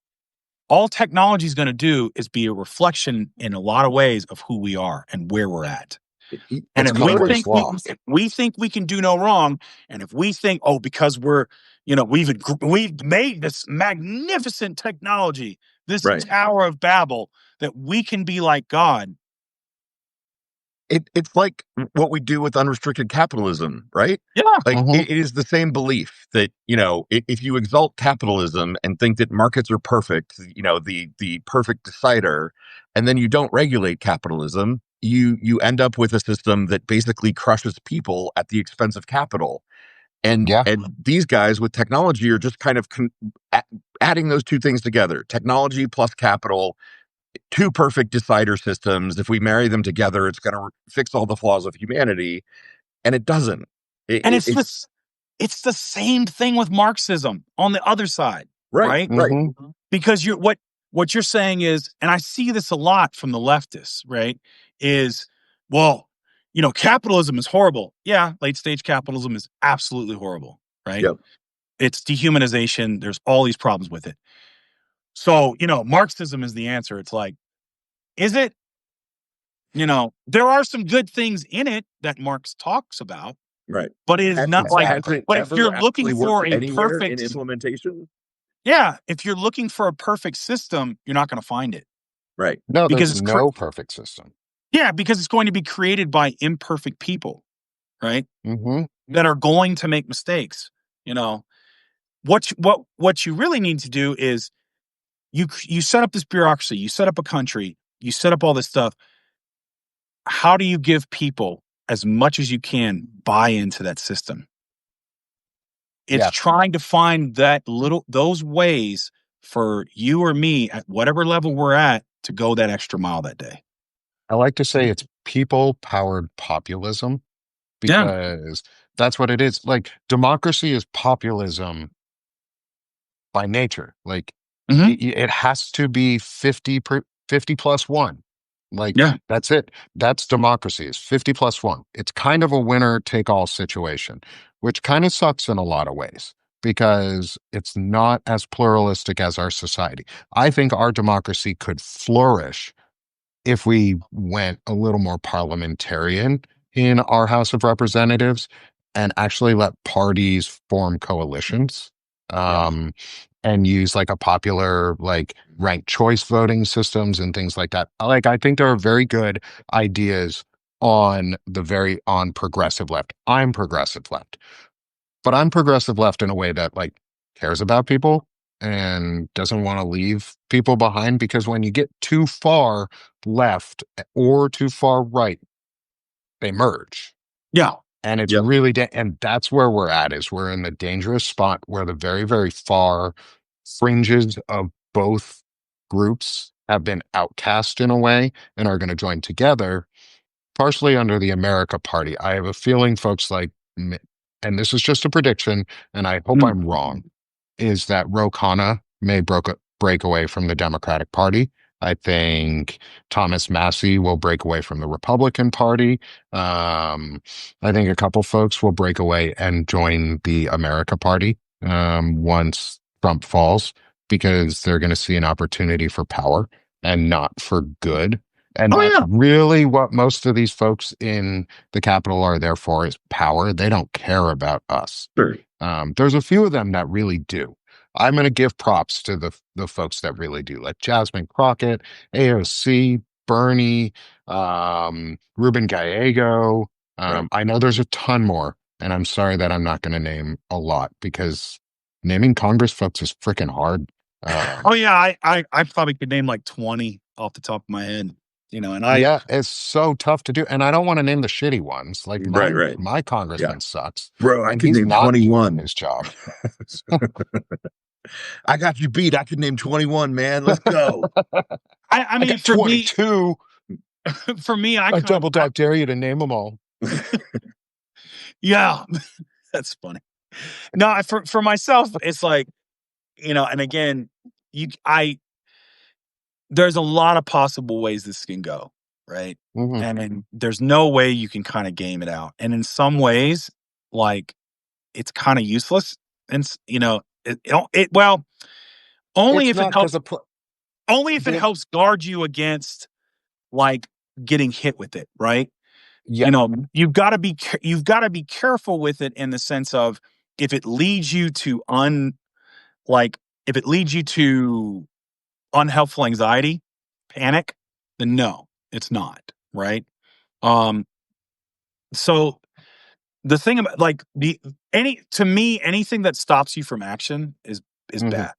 S2: all technology is going to do is be a reflection in a lot of ways of who we are and where we're at. And
S1: It's
S2: if
S1: law.
S2: we think we can do no wrong, and if we think, because we're, we've made this magnificent technology, this Tower of Babel, that we can be like God.
S3: It's like what we do with unrestricted capitalism, right?
S2: Yeah.
S3: Like it is the same belief that, if you exalt capitalism and think that markets are perfect, the perfect decider, and then you don't regulate capitalism, you end up with a system that basically crushes people at the expense of capital. And these guys with technology are just kind of adding those two things together: technology plus capital. Two perfect decider systems. If we marry them together, it's going to fix all the flaws of humanity, and it doesn't.
S2: It's the same thing with Marxism on the other side, right?
S3: Right.
S2: Because what you're saying is, and I see this a lot from the leftists, right? Is, capitalism is horrible. Yeah, late stage capitalism is absolutely horrible, right?
S3: Yep.
S2: It's dehumanization. There's all these problems with it. So, Marxism is the answer. It's like, is it? There are some good things in it that Marx talks about.
S3: Right.
S2: But it is not like, but if you're looking for a perfect
S3: implementation.
S2: Yeah. If you're looking for a perfect system, you're not going to find it.
S3: Right.
S1: No, there's no perfect system.
S2: Yeah. Because it's going to be created by imperfect people, right?
S1: Mm-hmm.
S2: That are going to make mistakes. What you really need to do is you set up this bureaucracy, you set up a country, you set up all this stuff. How do you give people as much as you can buy into that system? It's trying to find those ways for you or me at whatever level we're at to go that extra mile that day.
S1: I like to say it's people-powered populism, because that's what it is. Like, democracy is populism by nature. Like, it has to be 50 plus one. Like, that's it. That's democracy, is 50 plus one. It's kind of a winner take all situation, which kind of sucks in a lot of ways, because it's not as pluralistic as our society. I think our democracy could flourish if we went a little more parliamentarian in our House of Representatives and actually let parties form coalitions. And use like a popular, like, ranked choice voting systems and things like that. Like, I think there are very good ideas on progressive left. I'm progressive left, but I'm progressive left in a way that, like, cares about people and doesn't want to leave people behind, because when you get too far left or too far right, they merge.
S2: Yeah.
S1: And it's really, and that's where we're at, is we're in the dangerous spot where the very, very far fringes of both groups have been outcast in a way and are going to join together, partially under the America Party. I have a feeling folks like, and this is just a prediction, and I hope I'm wrong, is that Ro Khanna may break away from the Democratic Party. I think Thomas Massie will break away from the Republican Party. I think a couple folks will break away and join the America Party once Trump falls, because they're going to see an opportunity for power and not for good. And that's really what most of these folks in the Capitol are there for, is power. They don't care about us.
S3: Sure.
S1: There's a few of them that really do. I'm going to give props to the folks that really do, like Jasmine Crockett, AOC, Bernie, Ruben Gallego. I know there's a ton more, and I'm sorry that I'm not going to name a lot, because naming Congress folks is freaking hard.
S2: I probably could name like 20 off the top of my head.
S1: It's so tough to do, and I don't want to name the shitty ones. Like, my congressman sucks,
S3: bro. I
S1: and
S3: can
S1: he's
S3: name
S1: not
S3: 21.
S1: doing his job.
S3: I got you beat. I can name 21, man. Let's go.
S2: I mean, for
S1: 22.
S2: For me,
S1: I double dare you to name them all.
S2: Yeah, that's funny. No, for myself, it's like, and again, there's a lot of possible ways this can go, right? And there's no way you can kind of game it out. And in some ways, like, it's kind of useless. And only if it helps. Only if it helps guard you against, like, getting hit with it, right? You know, you've got to be careful with it in the sense of if it leads you to unhelpful anxiety, panic, then no, it's not, right? So the thing about anything that stops you from action is bad,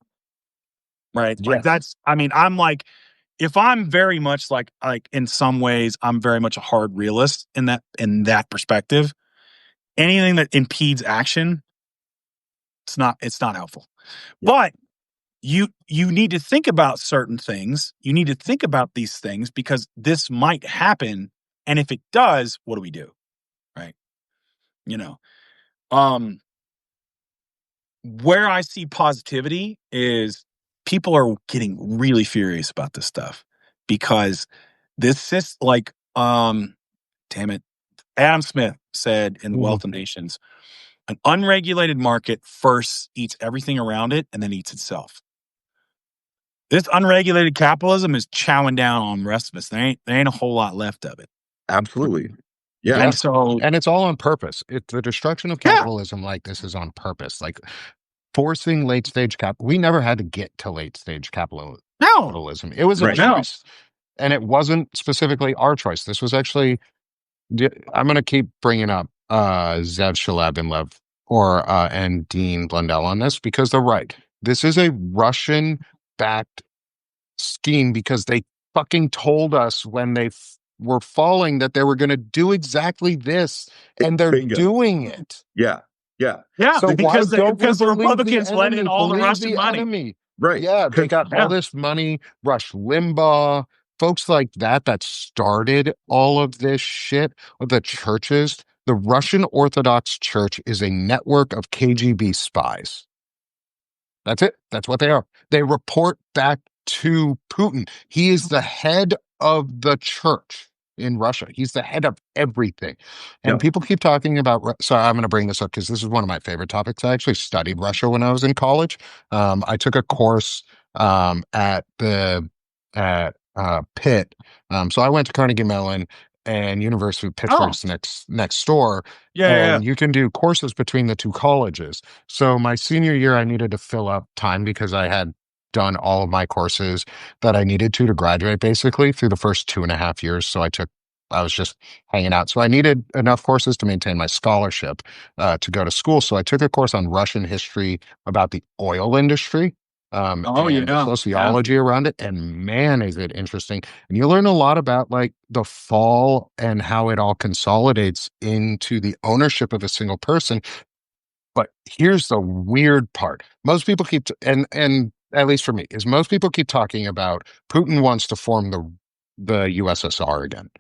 S2: right?
S1: Yes.
S2: Like I'm like, if I'm very much like in some ways, I'm very much a hard realist in that perspective. Anything that impedes action, it's not helpful. Yeah. But you need to think about certain things. You need to think about these things because this might happen, and if it does, what do we do? Right? You know, where I see positivity is people are getting really furious about this stuff because this is like, damn it, Adam Smith said in The Wealth of Nations, an unregulated market first eats everything around it and then eats itself. This unregulated capitalism is chowing down on the rest of us. There ain't a whole lot left of it.
S3: Absolutely. Yeah.
S1: And it's all on purpose. The destruction of capitalism like this is on purpose. Like forcing late stage we never had to get to late stage capitalism. It was a choice. And it wasn't specifically our choice. This was actually, I'm going to keep bringing up Zev Shalabinlev and Dean Blundell on this because they're right. This is a Russian-backed scheme because they fucking told us when they were falling that they were going to do exactly this, and they're doing it.
S3: Yeah.
S2: So because the Republicans let in all the Russian money.
S1: Enemy. Right. Yeah, they got all this money, Rush Limbaugh, folks like that started all of this shit. The churches, the Russian Orthodox Church is a network of KGB spies. That's it. That's what they are. They report back to Putin. He is the head of the church in Russia. He's the head of everything. And people keep talking about, so I'm going to bring this up because this is one of my favorite topics. I actually studied Russia when I was in college. I took a course at Pitt. So I went to Carnegie Mellon and University of Pittsburgh's next door. You can do courses between the two colleges. So my senior year, I needed to fill up time because I had done all of my courses that I needed to graduate basically through the first 2.5 years. So I was just hanging out. So I needed enough courses to maintain my scholarship to go to school. So I took a course on Russian history about the oil industry. The sociology around it, and man, is it interesting. And you learn a lot about like the fall and how it all consolidates into the ownership of a single person. But here's the weird part. Most people keep, and at least for me, is most people keep talking about Putin wants to form the USSR again.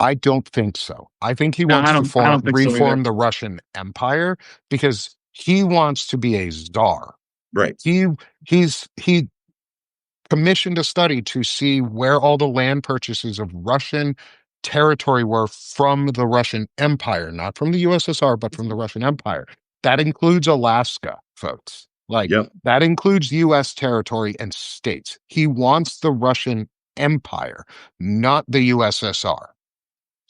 S1: I don't think so. I think he wants to reform the Russian Empire because he wants to be a czar.
S3: Right.
S1: He commissioned a study to see where all the land purchases of Russian territory were from the Russian Empire, not from the USSR, but from the Russian Empire. That includes Alaska, folks. That includes U.S. territory and states. He wants the Russian Empire, not the USSR.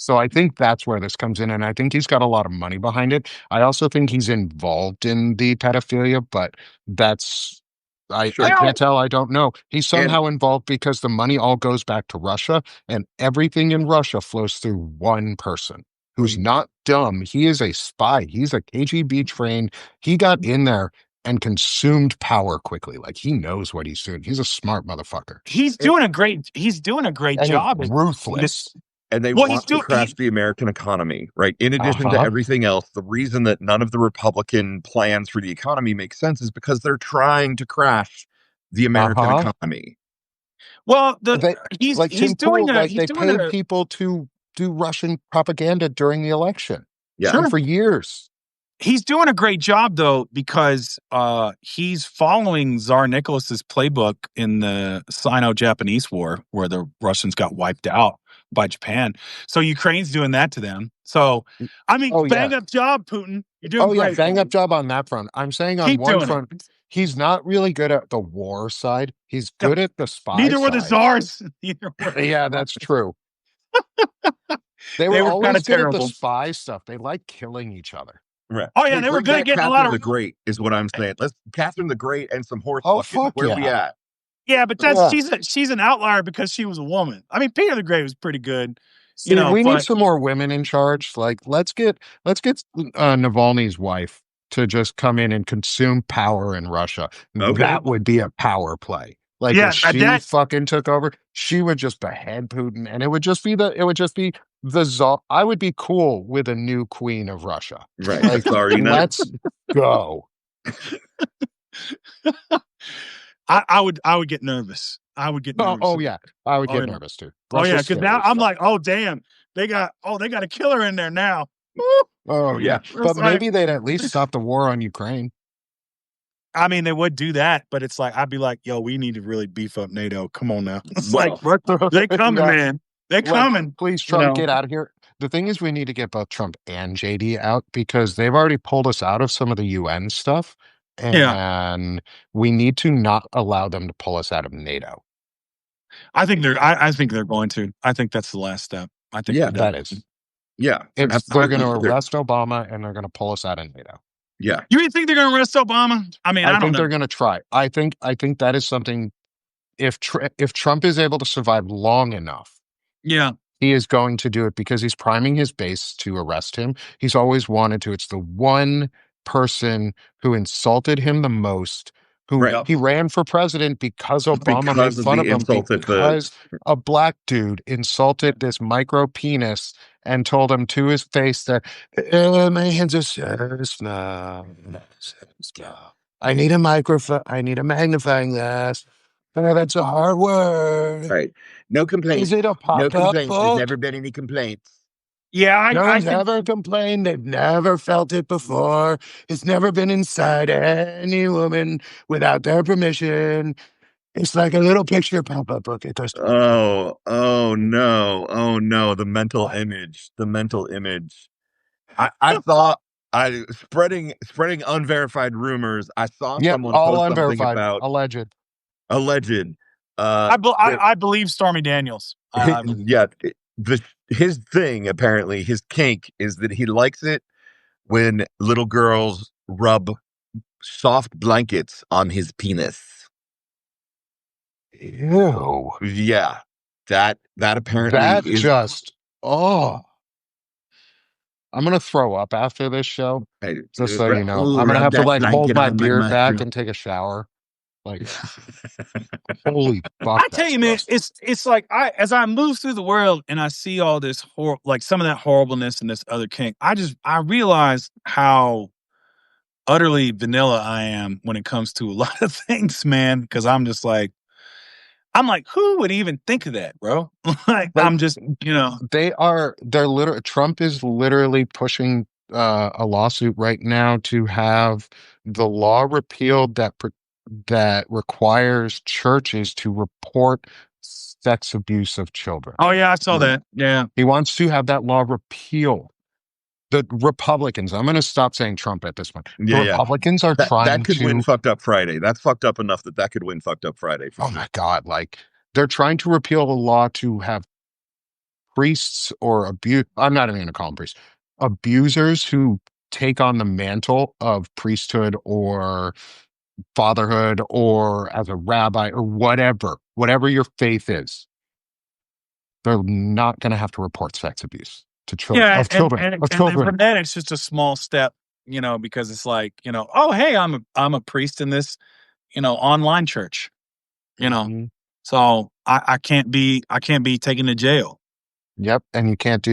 S1: So I think that's where this comes in, and I think he's got a lot of money behind it. I also think he's involved in the pedophilia, but I can't tell. I don't know. He's somehow involved because the money all goes back to Russia, and everything in Russia flows through one person who's not dumb. He is a spy. He's a KGB trained. He got in there and consumed power quickly. Like he knows what he's doing. He's a smart motherfucker.
S2: He's doing a great job.
S1: Ruthless.
S3: And they want to crash the American economy, right? In addition to everything else, the reason that none of the Republican plans for the economy make sense is because they're trying to crash the American economy.
S2: Well,
S1: they paid people to do Russian propaganda during the election. For years.
S2: He's doing a great job, though, because he's following Tsar Nicholas's playbook in the Sino-Japanese War, where the Russians got wiped out by Japan. So Ukraine's doing that to them. So, I mean, bang up job, Putin. You're doing great.
S1: Bang up job on that front. I'm saying on one front, he's not really good at the war side. He's good at the spy
S2: Neither
S1: side.
S2: were the czars.
S1: Yeah, that's true. They were always
S2: kind of
S1: good at the
S2: terrible.
S1: spy stuff. They like killing each other.
S3: Right.
S2: Oh yeah,
S3: Hey,
S2: they were
S3: bring
S2: good
S3: back
S2: at getting a
S3: Catherine
S2: lot
S3: the
S2: of.
S3: Great is what I'm saying. Let's Catherine the Great and some horse
S1: Oh,
S3: fucking.
S1: fuck
S3: Where we
S1: yeah.
S3: at?
S2: Yeah, but
S1: Yeah.
S2: she's an outlier because she was a woman. I mean, Peter the Great was pretty good,
S1: See, we need
S2: but
S1: some more women in charge. Like, let's get Navalny's wife to just come in and consume power in Russia.
S3: Okay.
S1: That would be a power play. Like,
S2: yeah,
S1: if she
S2: that
S1: fucking took over, she would just behead Putin, and it would just be the czar. I would be cool with a new queen of Russia.
S3: Right.
S1: Like,
S3: Tsarina.
S1: let's go.
S2: I would get nervous. I would get nervous.
S1: Oh yeah, I would get
S2: yeah.
S1: nervous too.
S2: Oh yeah,
S1: Russia's
S2: because
S1: scary
S2: now
S1: as
S2: I'm
S1: fuck.
S2: like, oh damn, they got a killer in there now.
S1: Oh yeah,
S2: It's
S1: but
S2: like-
S1: maybe they'd at least stop the war on Ukraine.
S2: I mean, they would do that, but it's like I'd be like, yo, we need to really beef up NATO. Come on now. It's
S3: Well,
S2: like they coming,
S1: Yeah.
S2: man. They
S1: Like,
S2: coming.
S1: please, Trump, get out of here. The thing is, we need to get both Trump and JD out because they've already pulled us out of some of the UN stuff, and we need to not allow them to pull us out of NATO.
S2: I think they're going to. I think that's the last step. I think
S3: Yeah,
S1: that is.
S3: Yeah.
S1: They're going to
S3: Absolutely.
S1: arrest Obama and they're going to pull us out of NATO.
S3: Yeah.
S2: You really think they're going to arrest Obama? I mean, I don't
S1: think
S2: know.
S1: they're going to try. I think that is something. If Trump is able to survive long enough,
S2: Yeah.
S1: he is going to do it because he's priming his base to arrest him. He's always wanted to. It's the one person who insulted him the most. Who
S3: Right.
S1: he ran for president because Obama made fun of him because a black dude insulted this micro penis and told him to his face that my hands are so small. I need a microphone. I need a magnifying glass. Oh, that's a hard word.
S3: Right. No complaints.
S1: Is it a pop-up
S3: No complaints.
S1: book?
S3: There's never been any complaints.
S2: Yeah,
S1: No one's ever complained. They've never felt it before. It's never been inside any woman without their permission. It's like a little picture pop-up book. It goes.
S3: Oh no. The mental image. I thought spreading unverified rumors. I saw someone
S1: all
S3: post something
S1: unverified,
S3: about
S1: alleged.
S2: I believe Stormy Daniels.
S3: Yeah, his thing, apparently, his kink is that he likes it when little girls rub soft blankets on his penis.
S1: Ew.
S3: Yeah, that apparently
S1: That
S3: is
S1: just I'm gonna throw up after this show. Just so you know, I'm gonna have to like hold my beard back and take a shower. Like, holy fuck!
S2: I tell you, man, it's like as I move through the world and I see all this like some of that horribleness and this other kink, I realize how utterly vanilla I am when it comes to a lot of things, man. Because I'm like, who would even think of that, bro? Like, I'm just,
S1: they're literally. Trump is literally pushing a lawsuit right now to have the law repealed that requires churches to report sex abuse of children.
S2: Oh yeah, I saw that. Yeah,
S1: he wants to have that law repealed. The Republicans, I'm going to stop saying Trump at this point. The Republicans are trying
S3: that could win fucked up Friday. That's fucked up enough that could win fucked up Friday.
S1: Oh my God. Like, they're trying to repeal the law to have priests or I'm not even going to call them priests, abusers who take on the mantle of priesthood or fatherhood or as a rabbi or whatever your faith is. They're not going to have to report sex abuse to children.
S2: yeah,
S1: of children.
S2: And from that, it's just a small step, because it's like, oh hey, I'm a priest in this, online church,
S1: Mm-hmm.
S2: so I can't be taken to jail.
S1: Yep, and you can't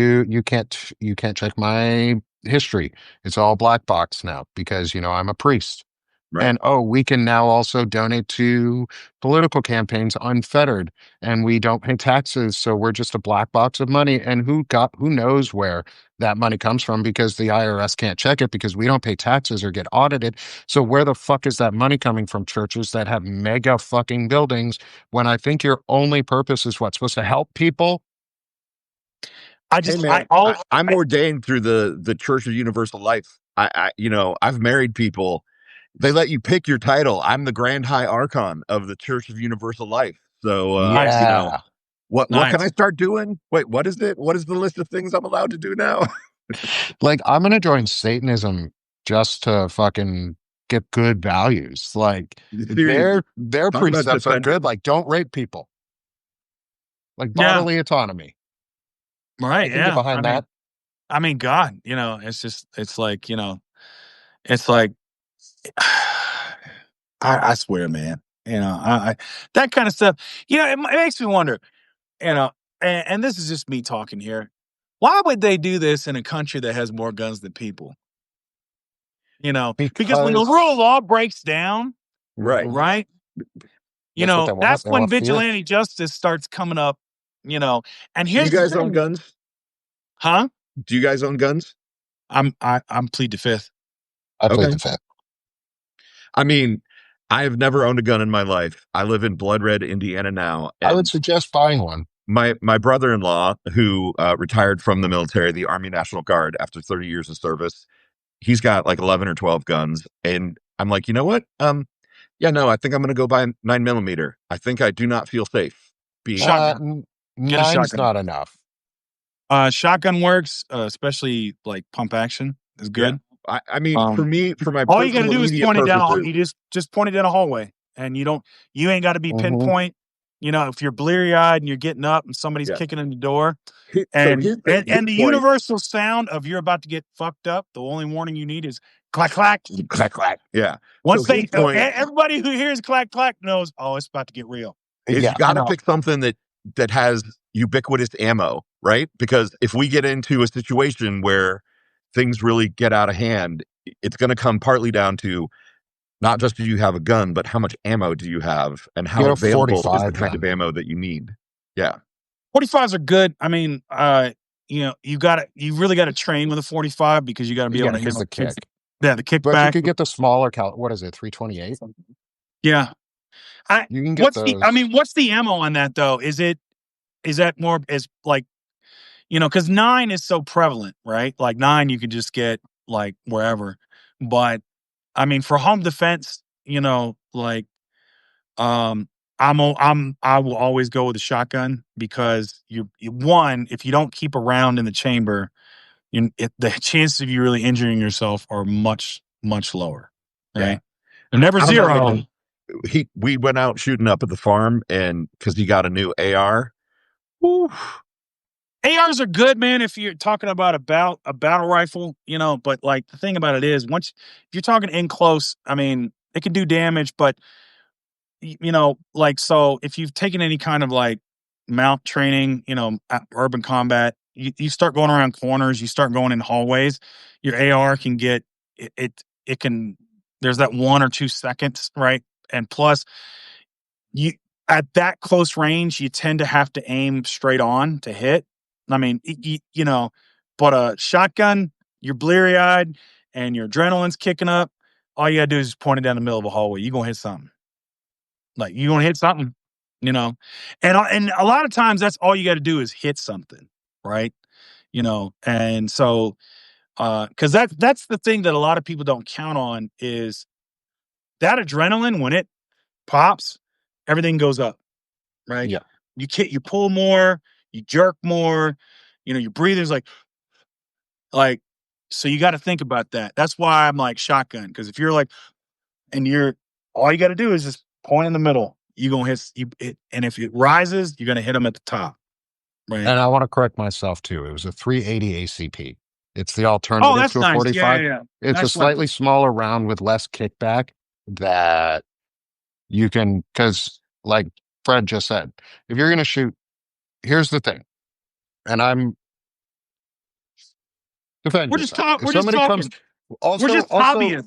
S1: check my history. It's all black box now because I'm a priest. Right. And we can now also donate to political campaigns unfettered, and we don't pay taxes, so we're just a black box of money. And who knows where that money comes from because the IRS can't check it because we don't pay taxes or get audited. So where the fuck is that money coming from? Churches that have mega fucking buildings when I think your only purpose is supposed to help people.
S3: I'm ordained through the Church of Universal Life. I've married people. They let you pick your title. I'm the Grand High Archon of the Church of Universal Life. So, What can I start doing? Wait, what is it? What is the list of things I'm allowed to do now?
S1: Like, I'm gonna join Satanism just to fucking get good values. Like, their precepts are good. Like, don't rape people. Like bodily autonomy.
S2: Right.
S1: I can get behind that.
S2: I mean, God, it's like, it's like, I swear, man, I that kind of stuff, it makes me wonder, and this is just me talking here. Why would they do this in a country that has more guns than people? Because when the rule of law breaks down, right? That's when vigilante justice starts coming up, and here's
S3: you guys own guns?
S2: Huh?
S3: Do you guys own guns?
S2: I'm plead the fifth.
S1: I plead the fifth.
S3: I mean, I have never owned a gun in my life. I live in Blood Red, Indiana now.
S1: I would suggest buying one.
S3: My brother-in-law, who retired from the military, the Army National Guard, after 30 years of service, he's got like 11 or 12 guns. And I'm like, you know what? Yeah, no, I think I'm going to go buy a 9mm. I think I do not feel safe.
S2: Shotgun.
S1: Get a shotgun. Not enough.
S2: Shotgun works, especially like pump action is good.
S3: Yeah. I mean, for my
S2: all you got to do is point it down. You just point it down a hallway, and you ain't got to be pinpoint. If you're bleary eyed and you're getting up and somebody's kicking in the door, and the universal sound of you're about to get fucked up, the only warning you need is clack clack
S3: clack clack. Yeah.
S2: Once everybody who hears clack clack knows, oh, it's about to get real.
S3: You got to pick something that has ubiquitous ammo, right? Because if we get into a situation where things really get out of hand, it's going to come partly down to not just do you have a gun, but how much ammo do you have, and how available is the kind of ammo that you need. Yeah,
S2: 45s are good. I mean, you really got to train with a 45 because you got to be able to hit
S1: the kick.
S2: Yeah, the kickback.
S1: But you could get the smaller what is it, 328?
S2: Yeah,
S1: you can get those.
S2: What's the ammo on that though? Is that more as like, because 9 is so prevalent, right? Like 9, you can just get like wherever. But I mean, for home defense, like, I will always go with a shotgun because if you don't keep a round in the chamber, the chances of you really injuring yourself are much, much lower. Right? Yeah. They're never zero.
S3: We went out shooting up at the farm, and because he got a new AR. Woo.
S2: ARs are good, man, if you're talking about a battle rifle, but like the thing about it is if you're talking in close, I mean, it can do damage, but so if you've taken any kind of like mount training, urban combat, you start going around corners, you start going in hallways, your AR can get it can, there's that 1 or 2 seconds, right? And plus at that close range, you tend to have to aim straight on to hit. I mean, but a shotgun, you're bleary eyed and your adrenaline's kicking up. All you gotta do is just point it down the middle of a hallway. You're gonna hit something. Like you're gonna hit something, and a lot of times that's all you got to do is hit something, right? And so, because that's the thing that a lot of people don't count on is that adrenaline when it pops, everything goes up, right?
S1: Yeah,
S2: you pull more. You jerk more, your breathing's like, so you got to think about that. That's why I'm like shotgun. Cause if you're like, and all you got to do is just point in the middle. You're going to hit it. And if it rises, you're going to hit them at the top. Right.
S1: And I want to correct myself too. It was a 380 ACP. It's the alternative to a 45.
S2: Yeah.
S1: It's a slightly smaller round with less kickback that you can, cause like Fred just said, if you're going to shoot, here's the thing, and I'm defend yourself.
S2: We're just talking.
S1: Also,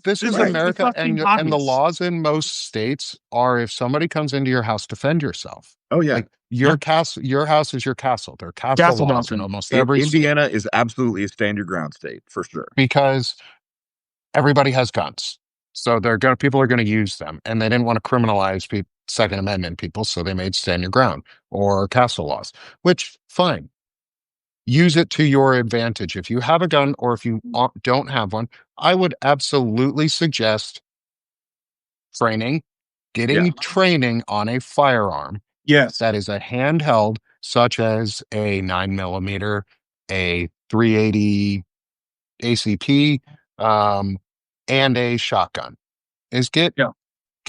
S1: this is America, and the laws in most states are if somebody comes into your house, defend yourself.
S3: Oh yeah,
S1: like your castle, your house is your castle. There are castle laws in almost every.
S3: Indiana is absolutely a stand your ground state for sure
S1: because everybody has guns, so people are going to use them, and they didn't want to criminalize Second Amendment people, so they made stand your ground or castle laws, which fine. Use it to your advantage. If you have a gun or if you don't have one, I would absolutely suggest getting training on a firearm.
S2: Yes.
S1: That is a handheld such as a 9mm, a 380 ACP, and a shotgun, is get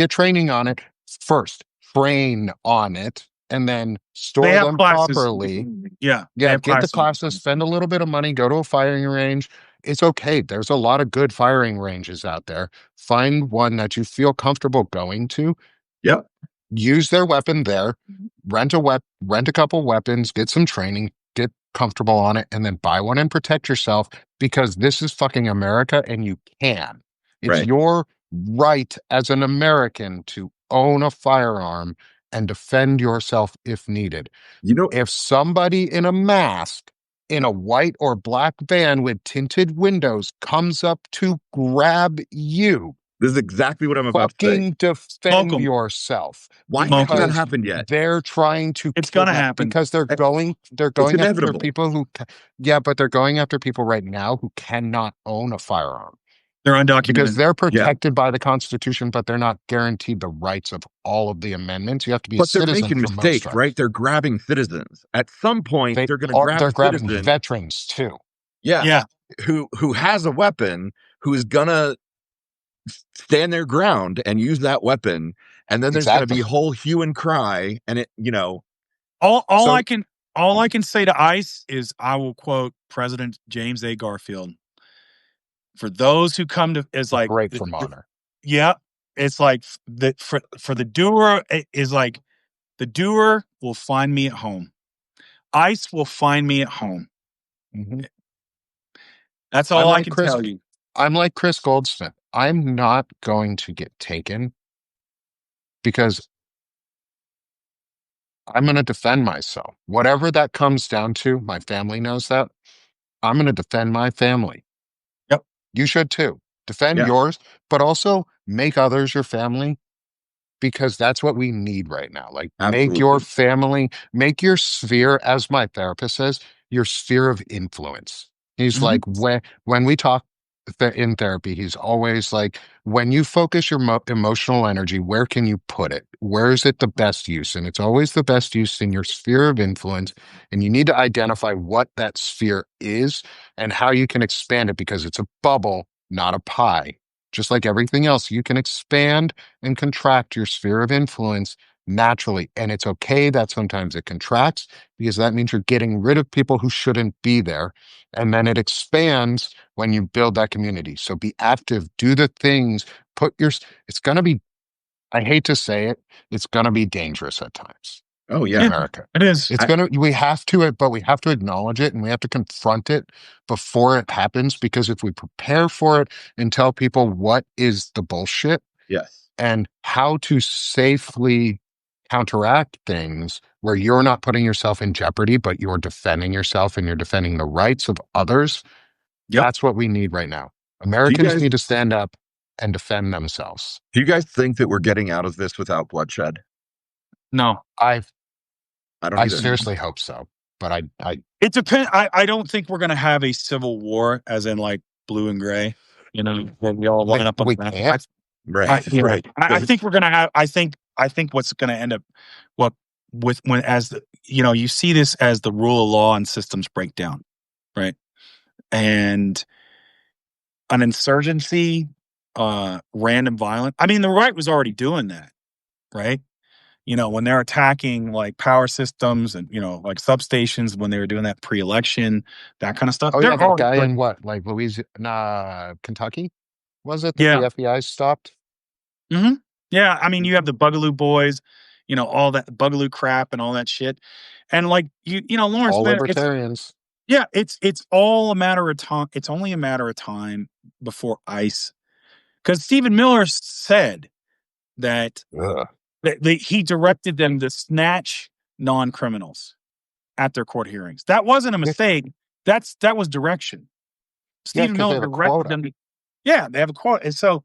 S1: training on it first. Train on it, and then store them properly.
S2: Yeah.
S1: Get the classes, spend a little bit of money, go to a firing range. It's okay. There's a lot of good firing ranges out there. Find one that you feel comfortable going to.
S3: Yep.
S1: Use their weapon there. Rent a couple weapons, get some training, get comfortable on it, and then buy one and protect yourself, because this is fucking America and you can. It's your right as an American to own a firearm and defend yourself if needed. If somebody in a mask in a white or black van with tinted windows comes up to grab you,
S3: this is exactly what I'm about to say.
S1: Fucking defend yourself.
S3: Why hasn't that happened yet?
S1: They're trying to.
S2: It's gonna happen
S1: because they're going after people who. Yeah, but they're going after people right now who cannot own a firearm.
S2: They're undocumented
S1: because they're protected by the Constitution, but they're not guaranteed the rights of all of the amendments. You have to be a citizen.
S3: But they're making mistakes, right? They're grabbing citizens. At some point, they're going to grab
S1: they're grabbing veterans too.
S3: Yeah. Who has a weapon, who's gonna stand their ground and use that weapon, and then there's going to be whole hue and cry, and
S2: all I can say to ICE is I will quote President James A. Garfield. For those who come to is like
S1: great from honor.
S2: Yeah, it's like for the doer is like the doer will find me at home. ICE will find me at home.
S1: Mm-hmm.
S2: That's all I can tell you.
S1: I'm like Chris Goldsmith. I'm not going to get taken because I'm going to defend myself. Whatever that comes down to, my family knows that. I'm going to defend my family.
S2: Yep.
S1: You should too. Defend yours, but also make others your family, because that's what we need right now. Like, make your family, make your sphere, as my therapist says, your sphere of influence. He's like, when we talk in therapy, he's always like, when you focus your emotional energy, where can you put it? Where is it the best use? And it's always the best use in your sphere of influence. And you need to identify what that sphere is and how you can expand it, because it's a bubble, not a pie. Just like everything else, you can expand and contract your sphere of influence naturally. And it's okay that sometimes it contracts, because that means you're getting rid of people who shouldn't be there. And then it expands when you build that community. So be active, do the things, it's going to be, I hate to say it, it's going to be dangerous at times.
S3: Oh yeah,
S2: America. It is.
S1: We have to acknowledge it, and we have to confront it before it happens, because if we prepare for it and tell people what is the bullshit, and how to safely counteract things where you're not putting yourself in jeopardy, but you're defending yourself and you're defending the rights of others. That's what we need right now. Americans need to stand up and defend themselves.
S3: Do you guys think that we're getting out of this without bloodshed?
S2: No.
S1: I seriously hope so, but
S2: it depends. I don't think we're going to have a civil war, as in like blue and gray. You know, when we all line up on that.
S3: Right.
S2: I think we're going to have. I think what's going to end up you see this as the rule of law and systems break down, right? And an insurgency, random violence. I mean, the right was already doing that, right? You know, when they're attacking like power systems and, like substations, when they were doing that pre-election, that kind of stuff.
S1: Oh, yeah, that guy in what, like Louisiana, Kentucky? Was it that the FBI stopped?
S2: Mm-hmm. Yeah, I mean, you have the Bugaloo boys, all that Bugaloo crap and all that shit. And like, Lawrence,
S1: all libertarians.
S2: It's all a matter of time. It's only a matter of time before ICE. Because Stephen Miller said that... he directed them to snatch non-criminals at their court hearings. That wasn't a mistake. That was direction. Stephen Miller directed them. They have a quota. And so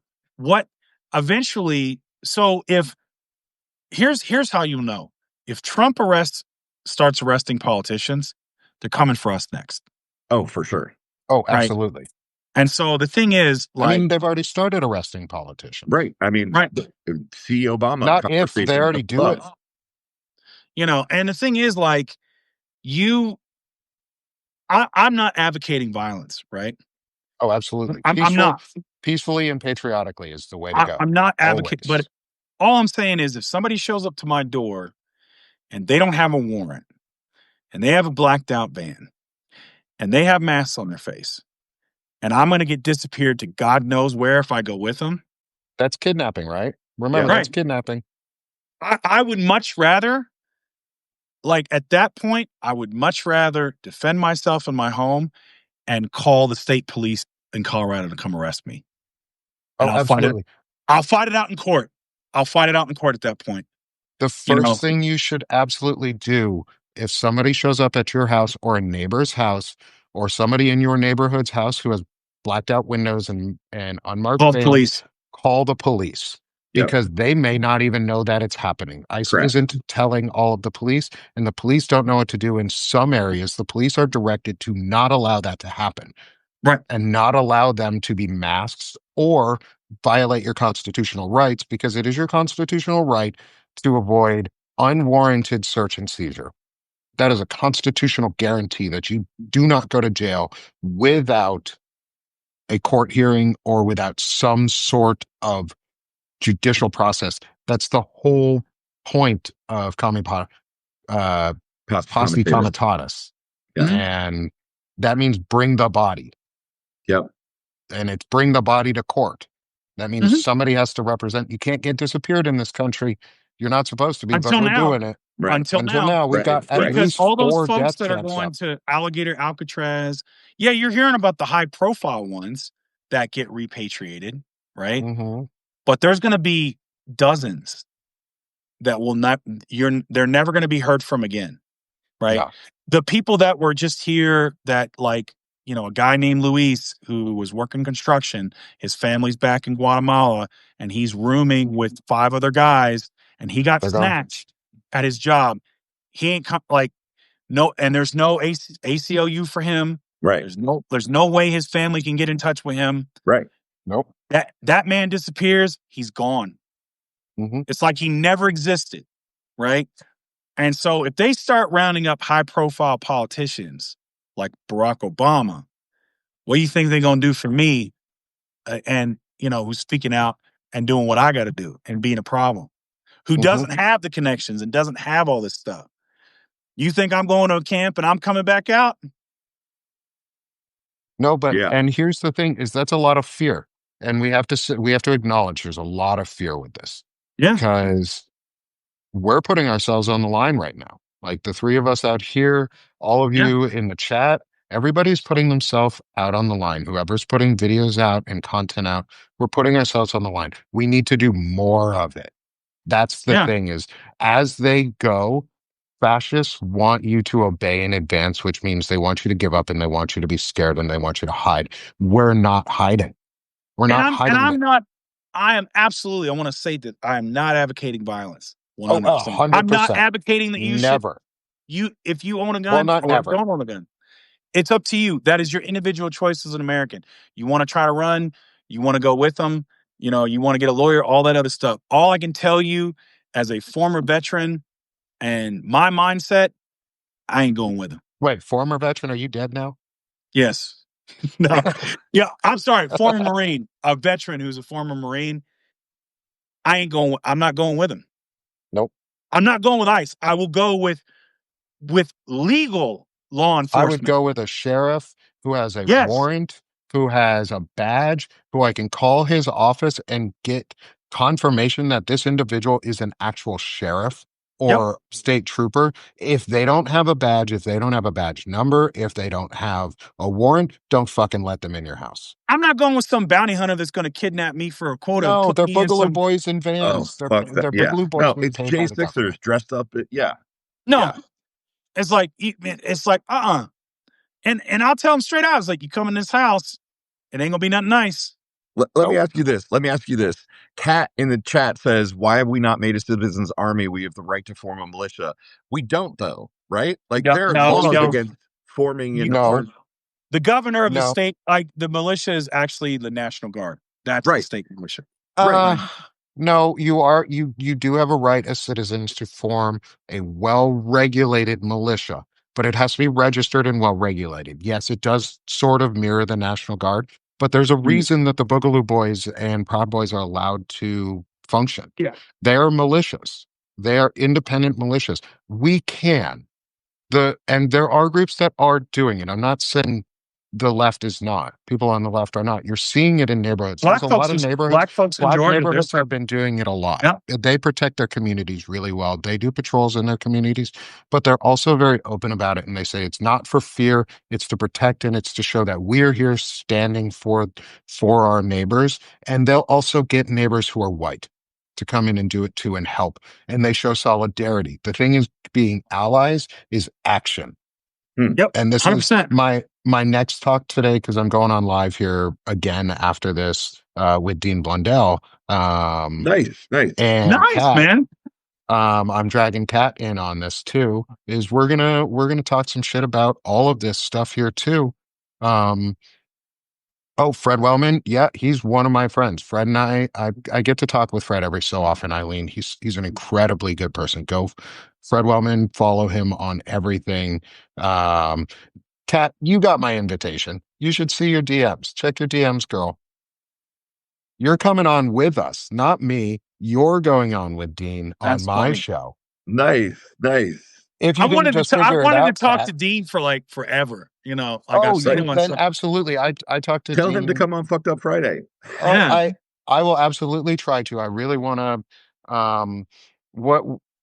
S2: here's how you know. If Trump starts arresting politicians, they're coming for us next.
S3: Oh, for sure.
S1: Oh, absolutely.
S2: Right? And so the thing is,
S1: they've already started arresting politicians.
S3: Right. I mean, see Obama.
S1: Not if they already do it.
S2: And the thing is, like, I'm not advocating violence, right?
S1: Oh, absolutely.
S2: I'm not.
S1: Peacefully and patriotically is the way to go.
S2: I'm not advocating,
S1: Always.
S2: but all I'm saying is if somebody shows up to my door and they don't have a warrant and they have a blacked out van and they have masks on their face and I'm going to get disappeared to God knows where if I go with them.
S1: That's kidnapping, right? Remember, that's kidnapping.
S2: I would much rather, like at that point, I would much rather defend myself in my home and call the state police in Colorado to come arrest me. And
S1: absolutely.
S2: I'll fight it out in court. I'll fight it out in court at that point.
S1: The first thing you should absolutely do if somebody shows up at your house or a neighbor's house or somebody in your neighborhood's house who has blacked out windows and unmarked vans, call the police because they may not even know that it's happening. ICE isn't telling all of the police, and the police don't know what to do in some areas. The police are directed to not allow that to happen.
S2: Right.
S1: And not allow them to be masked or violate your constitutional rights, because it is your constitutional right to avoid unwarranted search and seizure. That is a constitutional guarantee that you do not go to jail without a court hearing or without some sort of judicial process. That's the whole point of posse comitatus. And that means bring the body.
S3: Yep.
S1: And it's bring the body to court. That means somebody has to represent. You can't get disappeared in this country. You're not supposed to be, but we're doing it.
S2: Right. Until now,
S1: we've got at least
S2: all those
S1: 4
S2: folks
S1: death
S2: that are
S1: camps
S2: going
S1: up.
S2: to Alligator, Alcatraz. Yeah, you're hearing about the high-profile ones that get repatriated, right? But there's going to be dozens that will not. They're never going to be heard from again, right?
S1: Yeah.
S2: The people that were just here, that like a guy named Luis who was working construction. His family's back in Guatemala, and he's rooming with 5 other guys, and he got snatched at his job. He ain't and there's no ACLU for him.
S3: Right.
S2: There's no way his family can get in touch with him.
S3: Right.
S1: Nope.
S2: That man disappears, he's gone. It's like he never existed, right? And so if they start rounding up high-profile politicians like Barack Obama, what do you think they're going to do for me? Who's speaking out and doing what I got to do and being a problem, who doesn't have the connections and doesn't have all this stuff. You think I'm going to a camp and I'm coming back out?
S1: No, but and here's the thing: is that's a lot of fear, and we have to acknowledge there's a lot of fear with this.
S2: Yeah,
S1: because we're putting ourselves on the line right now. Like the 3 of us out here, all of you in the chat, everybody's putting themselves out on the line. Whoever's putting videos out and content out, we're putting ourselves on the line. We need to do more of it. That's the thing is, as they go, fascists want you to obey in advance, which means they want you to give up and they want you to be scared and they want you to hide. We're not hiding. We're not hiding.
S2: And I am absolutely, I want to say that I am not advocating violence.
S1: 100%. 100%.
S2: I'm not advocating that you
S1: never.
S2: If you own a gun or don't own a gun, it's up to you. That is your individual choice as an American. You want to try to run, you want to go with them, you want to get a lawyer, all that other stuff. All I can tell you as a former veteran and my mindset, I ain't going with them.
S1: Wait, former veteran, are you dead now?
S2: Yes. No. Yeah, I'm sorry. Former Marine, a veteran who's a former Marine. I'm not going with him.
S1: Nope.
S2: I'm not going with ICE. I will go with legal law enforcement.
S1: I would go with a sheriff who has a warrant, who has a badge, who I can call his office and get confirmation that this individual is an actual sheriff or state trooper. If they don't have a badge, if they don't have a badge number, if they don't have a warrant, don't fucking let them in your house.
S2: I'm not going with some bounty hunter that's going to kidnap me for a quota.
S1: No, they're Boogaloo boys in vans. They're Boogaloo boys.
S3: No, it's J6ers dressed up.
S2: No, it's like, And I'll tell them straight out, it's like, you come in this house, it ain't going to be nothing nice.
S3: Let me ask you this. Kat in the chat says, why have we not made a citizens army? We have the right to form a militia. We don't, though, right? Like, there are laws against forming an army.
S2: The governor of the state, like, the militia is actually the National Guard. That's the state militia.
S1: No, you do have a right as citizens to form a well-regulated militia. but it has to be registered and well regulated. Yes, it does sort of mirror the National Guard, but there's a reason that the Boogaloo Boys and Proud Boys are allowed to function.
S2: Yeah.
S1: They are militias. They are independent militias. We can. And there are groups that are doing it. I'm not saying the left is not. People on the left are not. You're seeing it in neighborhoods.
S2: Black
S1: There's a lot of neighborhoods.
S2: Black folks in Georgia,
S1: neighborhoods have been doing it a lot.
S2: Yeah.
S1: They protect their communities really well. They do patrols in their communities, but they're also very open about it. And they say it's not for fear, it's to protect, and it's to show that we're here standing for our neighbors. And they'll also get neighbors who are white to come in and do it too and help. And they show solidarity. The thing is, being allies is action.
S2: Yep.
S1: And this
S2: 100%.
S1: is my next talk today, because I'm going on live here again after this with Dean Blundell.
S3: Nice.
S1: And
S2: nice,
S1: Kat,
S2: man.
S1: I'm dragging Kat in on this too. Is we're gonna talk some shit about all of this stuff here too. Oh, Fred Wellman. Yeah, he's one of my friends. Fred and I get to talk with Fred every so often, Eileen. He's an incredibly good person. Go Fred Wellman, follow him on everything. Kat, you got my invitation. You should see your DMs. Check your DMs, girl. You're coming on with us, not me. You're going on with Dean on my show.
S3: Nice.
S1: If you
S2: I wanted to talk
S1: Kat,
S2: to Dean for like forever, Like
S1: then absolutely. I talked to
S3: Tell
S1: Dean.
S3: him to come on Fucked Up Friday.
S1: I will absolutely try to. I really want to.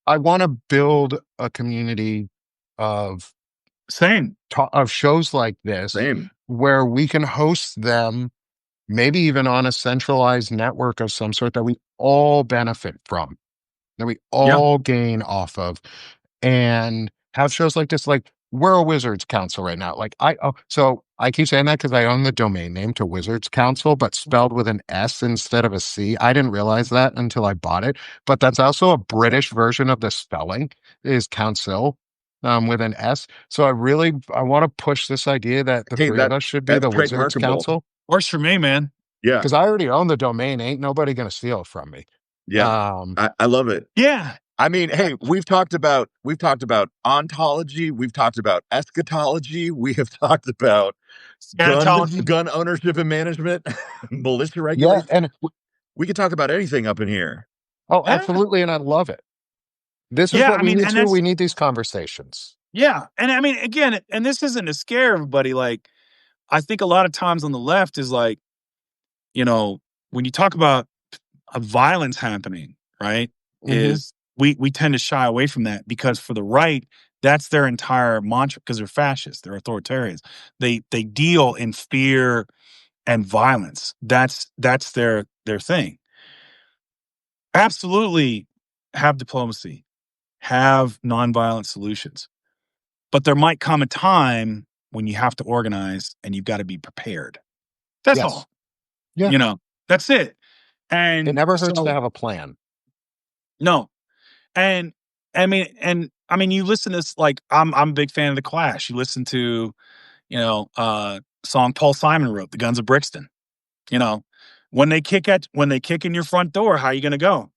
S1: I want to build a community of shows like this, where we can host them, maybe even on a centralized network of some sort that we all benefit from, that we all gain off of, and have shows like this. Like, we're a Wizards Council right now. So I keep saying that because I own the domain name to Wizards Council, but spelled with an S instead of a C. I didn't realize that until I bought it, but that's also a British version of the spelling, is Counsil, with an S. So I want to push this idea that the three of us should be the Wizards Council.
S2: Works for me, man.
S3: Yeah.
S1: Because I already own the domain. Ain't nobody going to steal it from me.
S3: Yeah. I love it.
S2: Yeah.
S3: I mean, hey, we've talked about ontology, we've talked about eschatology, we have talked about gun ownership and management, militia regulation.
S1: Yeah, and
S3: we could talk about anything up in here.
S1: Oh, absolutely, and I love it. This is what we need to. We need these conversations.
S2: Yeah, and I mean, again, and this isn't to scare everybody. Like, I think a lot of times on the left is like, when you talk about a violence happening, right? Is we tend to shy away from that, because for the right, that's their entire mantra, because they're fascists, they're authoritarians. They deal in fear and violence. That's their thing. Absolutely have diplomacy, have nonviolent solutions. But there might come a time when you have to organize and you've got to be prepared. That's all. Yeah. That's it. And
S1: it never hurts to have a plan.
S2: No. And I mean, you listen to this, like, I'm a big fan of The Clash. You listen to, song Paul Simon wrote, The Guns of Brixton. When they kick in your front door, how are you going to go?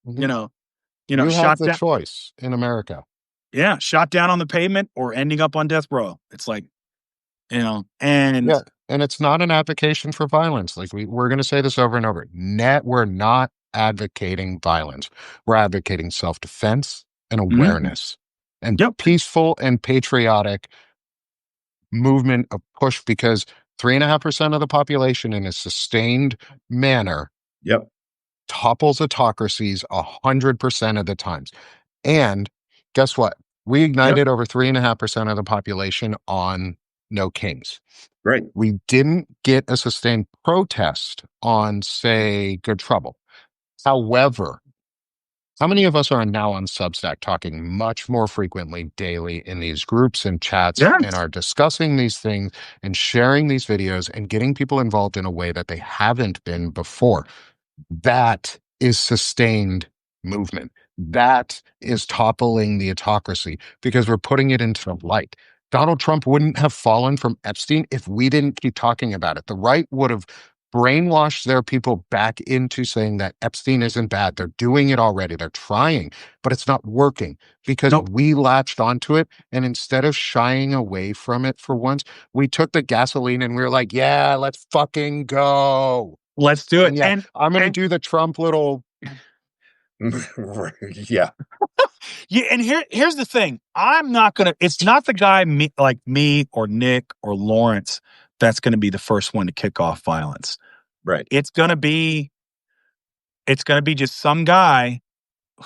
S2: You
S1: have the choice in America.
S2: Yeah, shot down on the pavement or ending up on death row. It's like, and
S1: it's not an advocation for violence. Like, we're going to say this over and over. We're not advocating violence. We're advocating self-defense and awareness and peaceful and patriotic movement of push, because 3.5% of the population in a sustained manner topples autocracies 100% of the times. And guess what? We ignited over 3.5% of the population on No Kings.
S3: Right.
S1: We didn't get a sustained protest on, say, Good Trouble. However, how many of us are now on Substack talking much more frequently daily in these groups and chats and are discussing these things and sharing these videos and getting people involved in a way that they haven't been before? That is sustained movement. That is toppling the autocracy, because we're putting it into the light. Donald Trump wouldn't have fallen from Epstein if we didn't keep talking about it. The right would have brainwash their people back into saying that Epstein isn't bad. They're doing it already. They're trying, but it's not working because we latched onto it. And instead of shying away from it for once, we took the gasoline and we were like, yeah, let's fucking go.
S2: Let's do it.
S1: And yeah, I'm going to do the Trump little.
S3: Yeah.
S2: Yeah, and here's the thing. It's not the guy like me or Nick or Lawrence that's gonna be the first one to kick off violence.
S3: Right.
S2: It's gonna be just some guy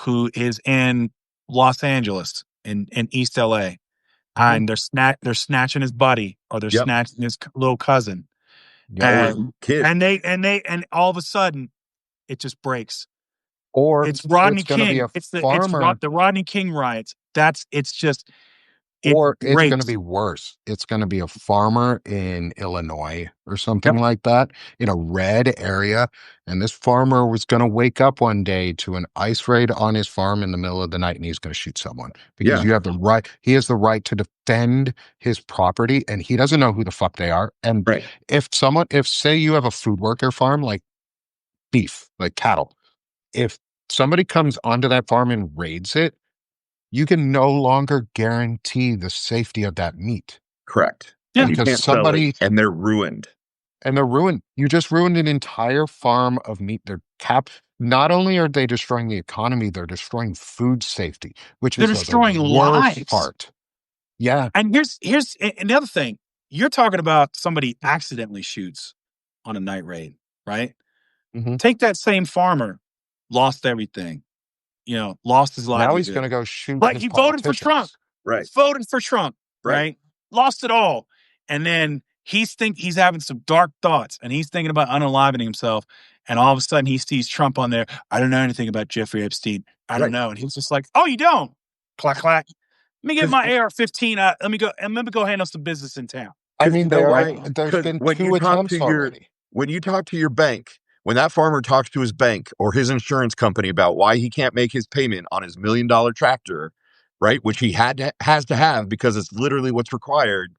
S2: who is in Los Angeles in East LA. And they're snatching his buddy or they're snatching his little cousin. And
S3: kid.
S2: And all of a sudden it just breaks.
S1: Or
S2: it's Rodney
S1: King.
S2: Be it's the Rodney King riots.
S1: Or it's going to be worse. It's going to be a farmer in Illinois or something like that in a red area. And this farmer was going to wake up one day to an ICE raid on his farm in the middle of the night and he's going to shoot someone because you have the right. He has the right to defend his property and he doesn't know who the fuck they are. And if say you have a food worker farm like beef, like cattle, if somebody comes onto that farm and raids it, you can no longer guarantee the safety of that meat.
S3: Correct.
S2: Yeah.
S3: Because somebody and they're ruined.
S1: You just ruined an entire farm of meat. Not only are they destroying the economy, they're destroying food safety, which is
S2: destroying
S1: the
S2: lives.
S1: worst part. Yeah.
S2: And here's another thing. You're talking about somebody accidentally shoots on a night raid, right?
S1: Mm-hmm.
S2: Take that same farmer, lost everything. Lost his livelihood.
S1: Now he's going to go shoot.
S2: Like he voted for Trump.
S3: Right.
S2: Voted for Trump. Right. Lost it all. And then he's having some dark thoughts and he's thinking about unaliving himself. And all of a sudden he sees Trump on there. I don't know anything about Jeffrey Epstein. I don't know. And he's just like, oh, you don't? Clack, clack. Let me get my AR-15 out. Let me go handle some business in town.
S1: I mean, there's been 2 attempts already.
S3: When you talk to your bank, when that farmer talks to his bank or his insurance company about why he can't make his payment on his $1 million tractor, right, which he has to have because it's literally what's required,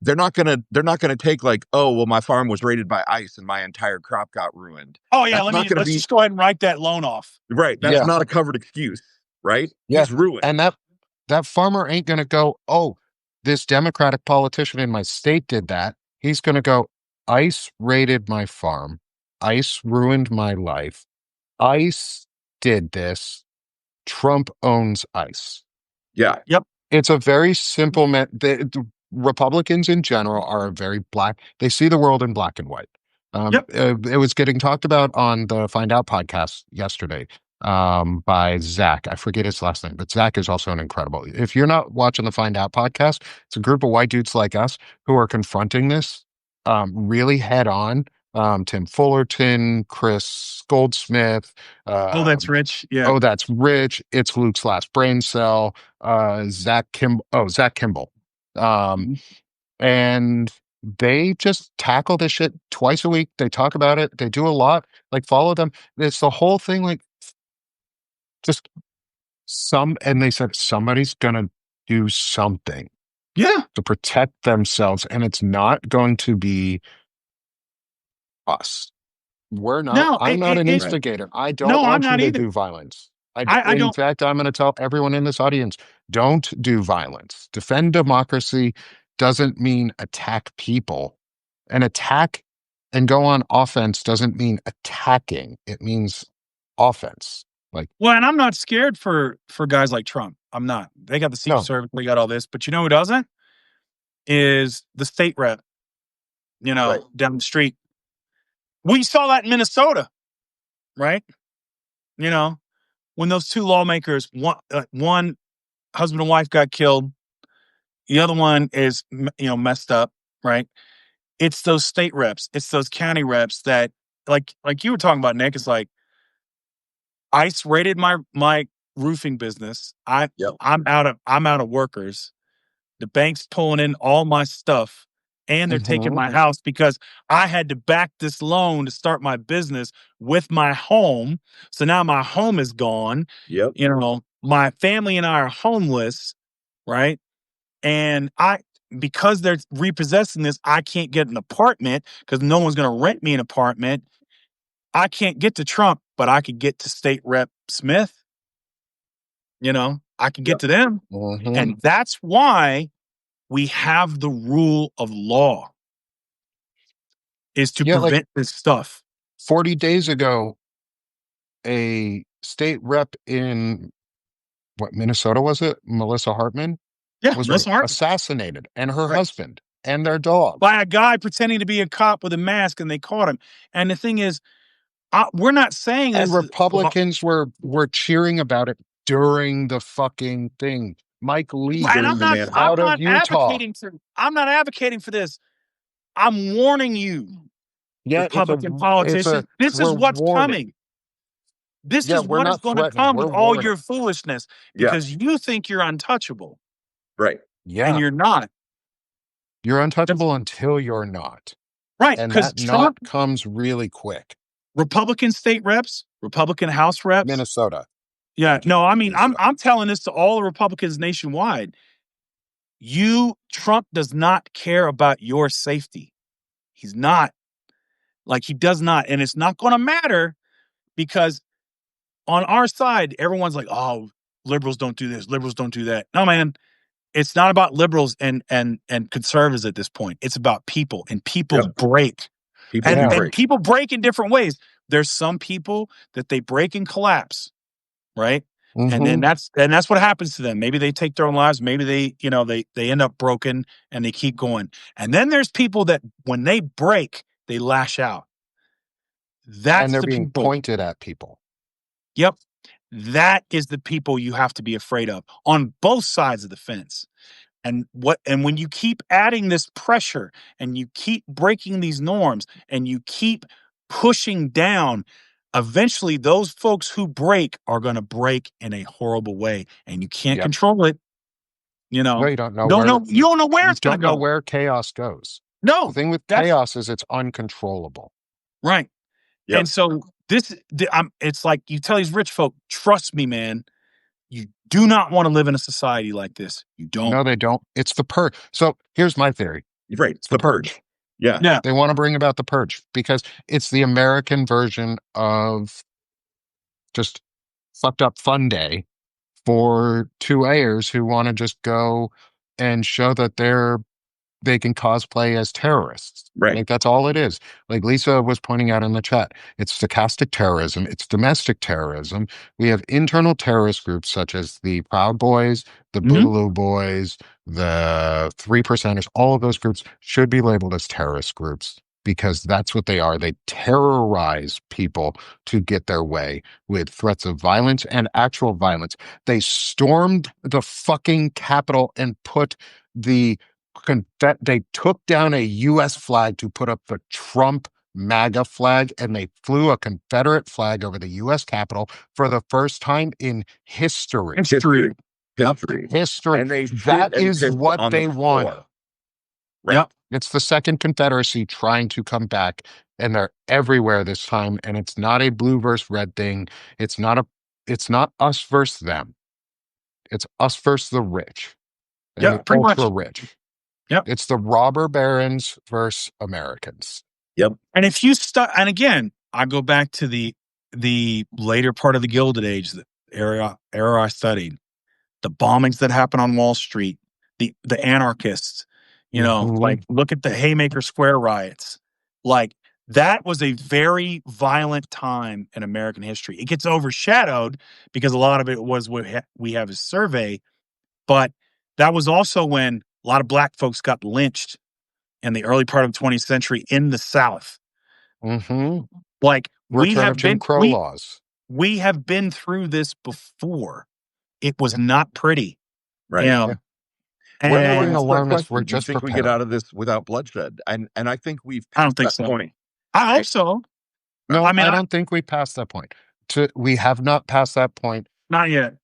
S3: they're not gonna take like, oh, well, my farm was raided by ICE and my entire crop got ruined.
S2: Oh yeah, let's just go ahead and write that loan off.
S3: Right, that's not a covered excuse, right?
S1: Yeah.
S3: He's ruined,
S1: and that farmer ain't gonna go, oh, this Democratic politician in my state did that. He's gonna go, ICE raided my farm. ICE ruined my life. ICE did this. Trump owns ICE.
S3: Yeah.
S2: Yep.
S1: It's a very simple. The Republicans in general are very black. They see the world in black and white. It was getting talked about on the Find Out podcast yesterday by Zach. I forget his last name, but Zach is also an incredible. If you're not watching the Find Out podcast, it's a group of white dudes like us who are confronting this really head on. Tim Fullerton, Chris Goldsmith.
S2: Oh, that's Rich. Yeah.
S1: Oh, that's Rich. It's Luke's last brain cell. Zach Kimball. And they just tackle this shit twice a week. They talk about it. They do a lot. Like, follow them. It's the whole thing. Like, just and they said somebody's gonna do something.
S2: Yeah.
S1: To protect themselves, and it's not going to be us. We're not. No, I'm not an instigator. I don't want you to do violence. In fact, I'm going to tell everyone in this audience, don't do violence. Defend democracy doesn't mean attack people. And attack and go on offense doesn't mean attacking. It means offense.
S2: And I'm not scared for guys like Trump. I'm not. They got the Secret Service, they got all this. But you know who doesn't? Is the state rep, down the street. We saw that in Minnesota, right? When those 2 lawmakers, one husband and wife got killed, the other one is, messed up, right? It's those state reps, it's those county reps that, like you were talking about, Nick. It's like ICE raided my roofing business. I'm out of workers. The bank's pulling in all my stuff. And they're taking my house because I had to back this loan to start my business with my home. So now my home is gone.
S3: Yep.
S2: My family and I are homeless, right? And because they're repossessing this, I can't get an apartment because no one's going to rent me an apartment. I can't get to Trump, but I could get to State Rep Smith. I can get to them.
S1: Mm-hmm.
S2: And that's why we have the rule of law, is to prevent this stuff.
S1: 40 days ago, a state rep in Minnesota was it? Melissa Hartman?
S2: Yeah,
S1: was
S2: Melissa Hartman
S1: assassinated, and her husband and their dog.
S2: By a guy pretending to be a cop with a mask, and they caught him. And the thing is, we're not saying
S1: and
S2: this.
S1: Republicans were cheering about it during the fucking thing. Mike Lee
S2: and I'm not advocating for this. I'm warning you, Republican politicians. This is what's coming. This is what is going to come with all your foolishness, because you think you're untouchable.
S3: Right.
S1: Yeah.
S2: And you're not.
S1: You're untouchable until you're not.
S2: Right.
S1: And
S2: because
S1: Trump comes really quick.
S2: Republican state reps, Republican House reps.
S1: Minnesota.
S2: Yeah. No, I mean, I'm telling this to all the Republicans nationwide. Trump does not care about your safety. He's not. He does not. And it's not going to matter, because on our side, everyone's like, oh, liberals don't do this, liberals don't do that. No, man, it's not about liberals and conservatives at this point. It's about people, and people break. And people break in different ways. There's some people that they break and collapse, right? Mm-hmm. And then that's what happens to them. Maybe they take their own lives. Maybe they end up broken and they keep going. And then there's people that when they break, they lash out.
S1: And they're being pointed at people.
S2: Yep. That is the people you have to be afraid of on both sides of the fence. And when you keep adding this pressure, and you keep breaking these norms, and you keep pushing down, eventually those folks who break are going to break in a horrible way, and you can't control it.
S1: No, you don't know.
S2: You don't know where it's going to go.
S1: You don't know where chaos goes.
S2: No.
S1: The thing with chaos is it's uncontrollable.
S2: Right. Yep. And so it's like you tell these rich folk, trust me, man, you do not want to live in a society like this. You don't.
S1: No, they don't. It's the purge. So here's my theory.
S3: Right. It's the purge. Yeah.
S1: They want to bring about the purge because it's the American version of just fucked up fun day for 2A'ers who want to just go and show that they can cosplay as terrorists.
S3: Right.
S1: That's all it is. Lisa was pointing out in the chat, it's stochastic terrorism, it's domestic terrorism. We have internal terrorist groups such as the Proud Boys, the Boogaloo Boys, the 3%ers. All of those groups should be labeled as terrorist groups because that's what they are. They terrorize people to get their way with threats of violence and actual violence. They stormed the fucking Capitol and put they took down a U.S. flag to put up the Trump MAGA flag, and they flew a Confederate flag over the U.S. Capitol for the first time in history.
S3: History.
S1: And that is what they want.
S3: Right.
S2: Yep.
S1: It's the Second Confederacy trying to come back, and they're everywhere this time. And it's not a blue versus red thing. It's not us versus them. It's us versus the rich.
S2: Yeah, pretty much.
S1: Ultra rich.
S2: Yep.
S1: It's the robber barons versus Americans.
S3: Yep.
S2: And if you and again, I go back to the later part of the Gilded Age, the era I studied, the bombings that happened on Wall Street, the anarchists, look at the Haymaker Square riots. That was a very violent time in American history. It gets overshadowed because a lot of it was what we have as survey, but that was also when a lot of black folks got lynched in the early part of the 20th century in the South.
S1: Mm-hmm.
S2: Jim
S1: Crow laws.
S2: We have been through this before. It was not pretty.
S3: Right.
S2: And
S1: we're alarmists. We're just
S3: think we get out of this without bloodshed. And I think
S2: I don't think so.
S3: Point.
S2: I hope so.
S1: No, I don't think we passed that point. We have not passed that point.
S2: Not yet.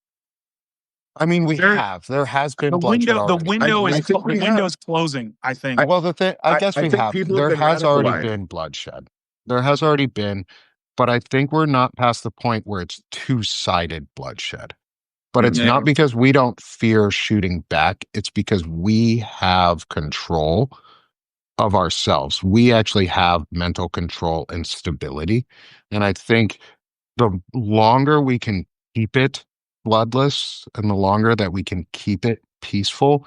S1: I mean, have. There has been bloodshed already.
S2: The window is closing, I think.
S1: I guess we have. There has already been bloodshed. There has already been, but I think we're not past the point where it's two-sided bloodshed. But it's not because we don't fear shooting back. It's because we have control of ourselves. We actually have mental control and stability. And I think the longer we can keep it bloodless and the longer that we can keep it peaceful,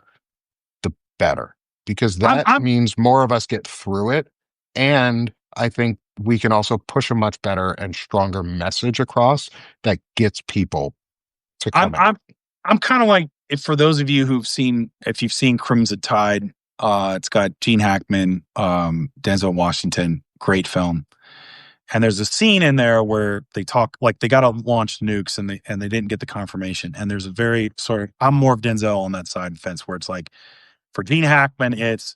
S1: the better. Because that means more of us get through it. And I think we can also push a much better and stronger message across that gets people to come out.
S2: I'm kind of like, for those of you if you've seen Crimson Tide, it's got Gene Hackman, Denzel Washington, great film. And there's a scene in there where they talk, like they got to launch nukes and they didn't get the confirmation. And there's a very I'm more of Denzel on that side of the fence, where it's like, for Gene Hackman, it's,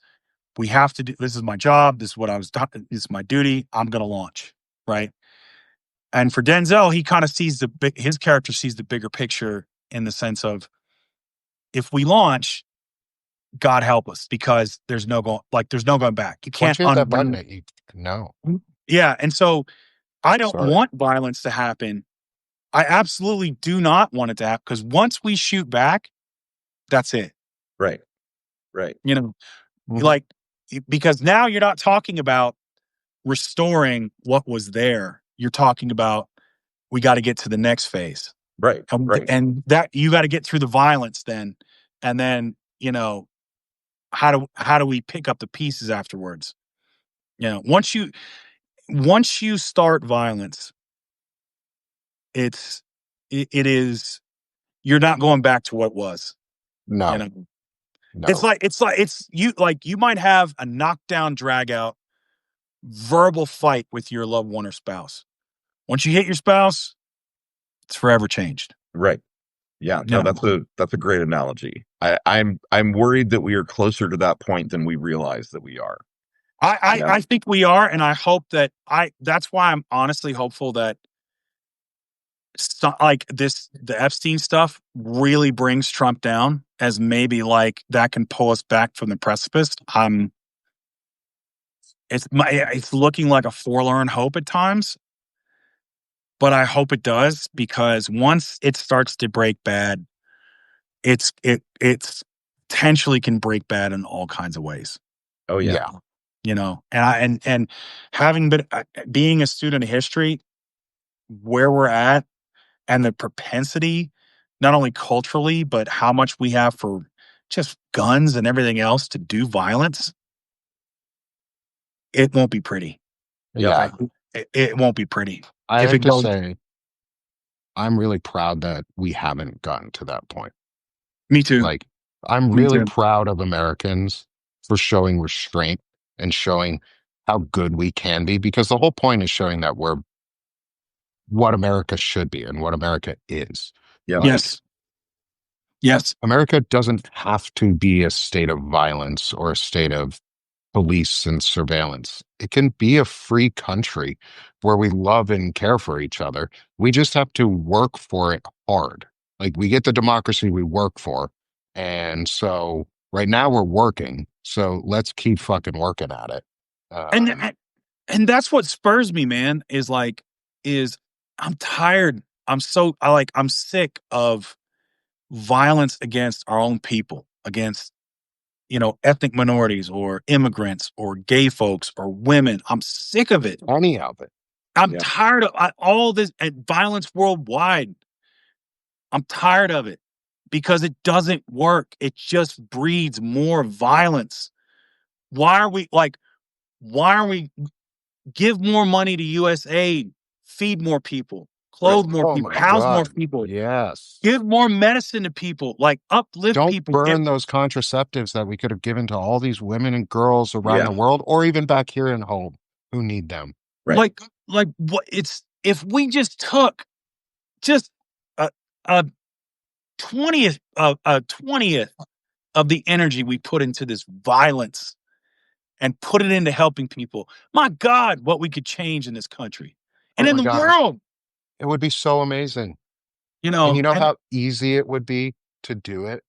S2: we have to do, this is my job. This is what I was done. This is my duty. I'm going to launch. Right. And for Denzel, he kind of sees his character sees the bigger picture, in the sense of, if we launch, God help us, because there's no going back. You can't
S1: hit that button. No.
S2: Yeah. And so I don't want violence to happen. I absolutely do not want it to happen, because once we shoot back, that's it.
S3: Right.
S2: Like, because now you're not talking about restoring what was there. You're talking about, we got to get to the next phase.
S3: Right.
S2: And that you got to get through the violence then. And then, how do we pick up the pieces afterwards? Once you start violence, it is, you're not going back to what was.
S1: No.
S2: No. You might have a knockdown, drag out, verbal fight with your loved one or spouse. Once you hit your spouse, it's forever changed.
S3: Right. Yeah. No, that's a great analogy. I'm worried that we are closer to that point than we realize that we are.
S2: I think we are, and I hope that that's why I'm honestly hopeful that the Epstein stuff really brings Trump down, as maybe like that can pull us back from the precipice. It's looking like a forlorn hope at times, but I hope it does, because once it starts to break bad, it's potentially can break bad in all kinds of ways.
S3: Oh yeah.
S2: And having been being a student of history, where we're at, and the propensity, not only culturally, but how much we have for just guns and everything else to do violence, it won't be pretty.
S1: Yeah.
S2: It won't be pretty.
S1: I have to say, I'm really proud that we haven't gotten to that point.
S2: Me too.
S1: Like, I'm really proud of Americans for showing restraint and showing how good we can be, because the whole point is showing that we're what America should be and what America is.
S3: Yeah.
S2: Yes.
S1: America doesn't have to be a state of violence or a state of police and surveillance. It can be a free country where we love and care for each other. We just have to work for it hard. Like, we get the democracy we work for. And so right now we're working. So let's keep fucking working at it.
S2: And that's what spurs me, man, is I'm tired. I'm sick of violence against our own people, against, ethnic minorities or immigrants or gay folks or women. I'm sick of it.
S1: Any of it.
S2: I'm tired of all this violence worldwide. I'm tired of it, because it doesn't work. It just breeds more violence. Why are we give more money to USAID, feed more people, clothe more people, house more people.
S1: Yes.
S2: Give more medicine to people, uplift people.
S1: Don't burn those contraceptives that we could have given to all these women and girls around the world, or even back here in home, who need them.
S3: Right.
S2: What if we just took just a 20th of the energy we put into this violence and put it into helping people. My God, what we could change in this country and in the world.
S1: It would be so amazing. And how easy it would be to do it?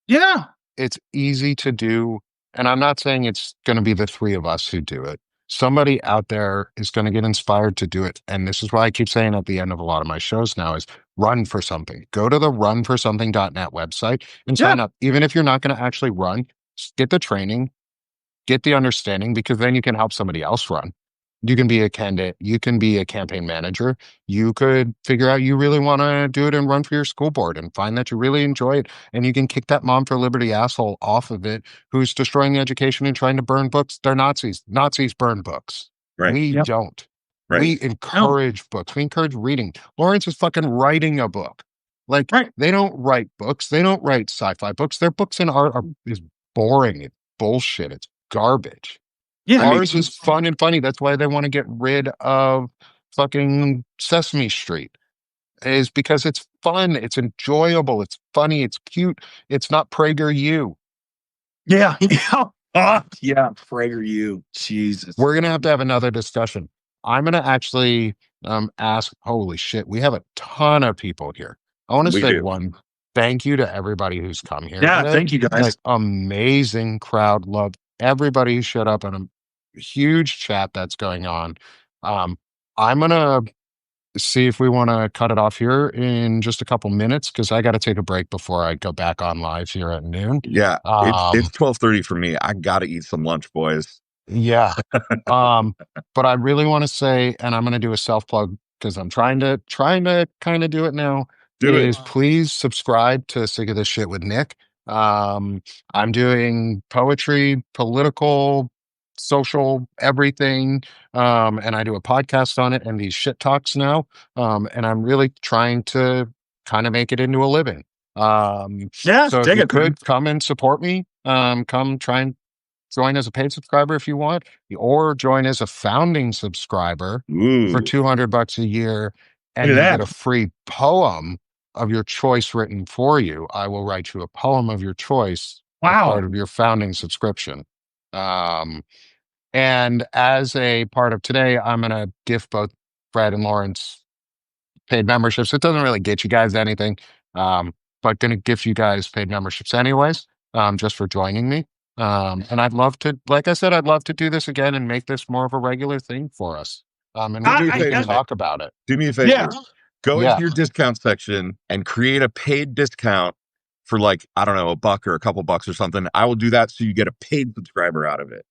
S2: Yeah.
S1: It's easy to do. And I'm not saying it's going to be the three of us who do it. Somebody out there is going to get inspired to do it. And this is why I keep saying at the end of a lot of my shows now is, run for something. Go to the runforsomething.net website and sign up. Even if you're not going to actually run, get the training, get the understanding, because then you can help somebody else run. You can be a candidate. You can be a campaign manager. You could figure out you really want to do it and run for your school board and find that you really enjoy it. And you can kick that mom for liberty asshole off of it who's destroying the education and trying to burn books. They're Nazis. Nazis burn books.
S3: Right.
S1: We don't. Right. We encourage books. We encourage reading. Lawrence is fucking writing a book. Like, they don't write books. They don't write sci-fi books. Their books and art is boring. It's bullshit. It's garbage. Yeah, ours is fun and funny. That's why they want to get rid of fucking Sesame Street, is because it's fun, it's enjoyable, it's funny, it's cute. It's not PragerU.
S2: Yeah. Yeah, PragerU. Jesus.
S1: We're going to have another discussion. I'm going to actually ask, holy shit, we have a ton of people here. I want to say one, thank you to everybody who's come here.
S2: Yeah, thank you guys.
S1: Like, amazing crowd. Love everybody who showed up, and a huge chat that's going on. I'm gonna see if we want to cut it off here in just a couple minutes, because I got to take a break before I go back on live here at noon.
S3: Yeah, it's 12:30 for me. I gotta eat some lunch, boys.
S1: Yeah. But I really want to say, and I'm gonna do a self plug because I'm trying to kind of do it now. Please subscribe to Sick of This Shit with Nick. I'm doing poetry, political, social, everything. And I do a podcast on it and these shit talks now. And I'm really trying to kind of make it into a living. So if you could come and support me, come try and join as a paid subscriber if you want, or join as a founding subscriber for $200 a year, and you get a free poem of your choice written for you. I will write you a poem of your choice as part of your founding subscription. And as a part of today, I'm going to gift both Fred and Lawrence paid memberships. It doesn't really get you guys anything, but going to gift you guys paid memberships anyways, just for joining me. And I'd love to, like I said, I'd love to do this again and make this more of a regular thing for us. And we can talk about it.
S3: Do me a favor. Yeah. Go into your discount section and create a paid discount for, like, I don't know, $1 or a couple bucks or something. I will do that so you get a paid subscriber out of it.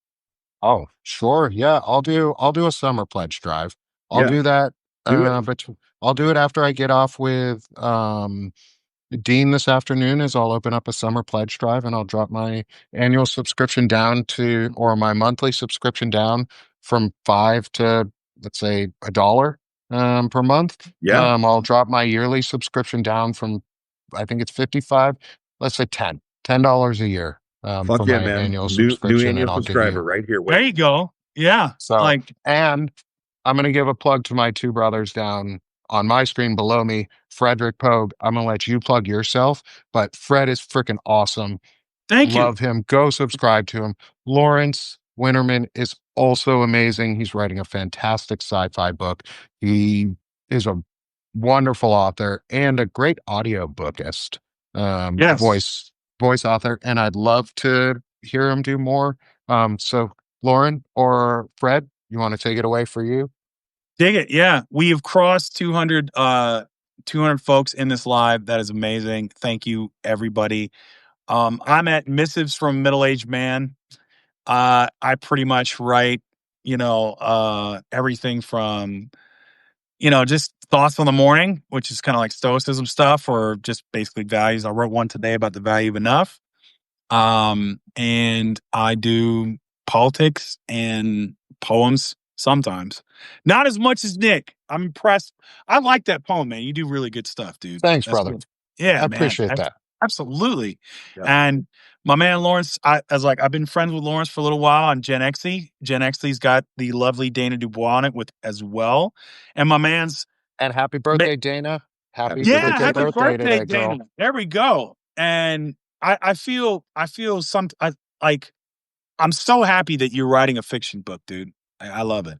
S1: Oh, sure. Yeah, I'll do a summer pledge drive. I'll do that. But I'll do it after I get off with Dean this afternoon. Is I'll open up a summer pledge drive, and I'll drop my annual subscription down to, or my monthly subscription down from $5 to, let's say, $1 per month. Yeah. I'll drop my yearly subscription down from, I think it's 55, let's say $10 a year.
S3: Fuck yeah, man.
S1: Annual subscription,
S3: new annual subscriber right here.
S2: There you go. Yeah.
S1: So, and I'm going to give a plug to my two brothers down on my screen below me, Frederick Poag. I'm going to let you plug yourself, but Fred is freaking awesome.
S2: Thank you.
S1: Love him. Go subscribe to him. Lawrence Winterman is also amazing. He's writing a fantastic sci-fi book. He is a wonderful author and a great audio bookist. Voice author, and I'd love to hear him do more. So Lauren or Fred, you want to take it away for you?
S2: Dig it. Yeah. We have crossed 200 folks in this live. That is amazing. Thank you, everybody. I'm at Missives from a Middle-Aged Man. I pretty much write, everything from, just thoughts on the morning, which is kind of like stoicism stuff, or just basically values. I wrote one today about the value of enough. And I do politics and poems sometimes. Not as much as Nick. I'm impressed. I like that poem, man. You do really good stuff, dude.
S1: Thanks, brother.
S2: Cool. Yeah,
S1: I appreciate that.
S2: Absolutely. Yeah. And my man Lawrence, I've been friends with Lawrence for a little while on Gen Xe. Gen Xe's got the lovely Dana Dubois on it with as well. And my man's
S1: happy birthday, Dana. Happy
S2: birthday, Dana. There we go. And I'm so happy that you're writing a fiction book, dude. I love it.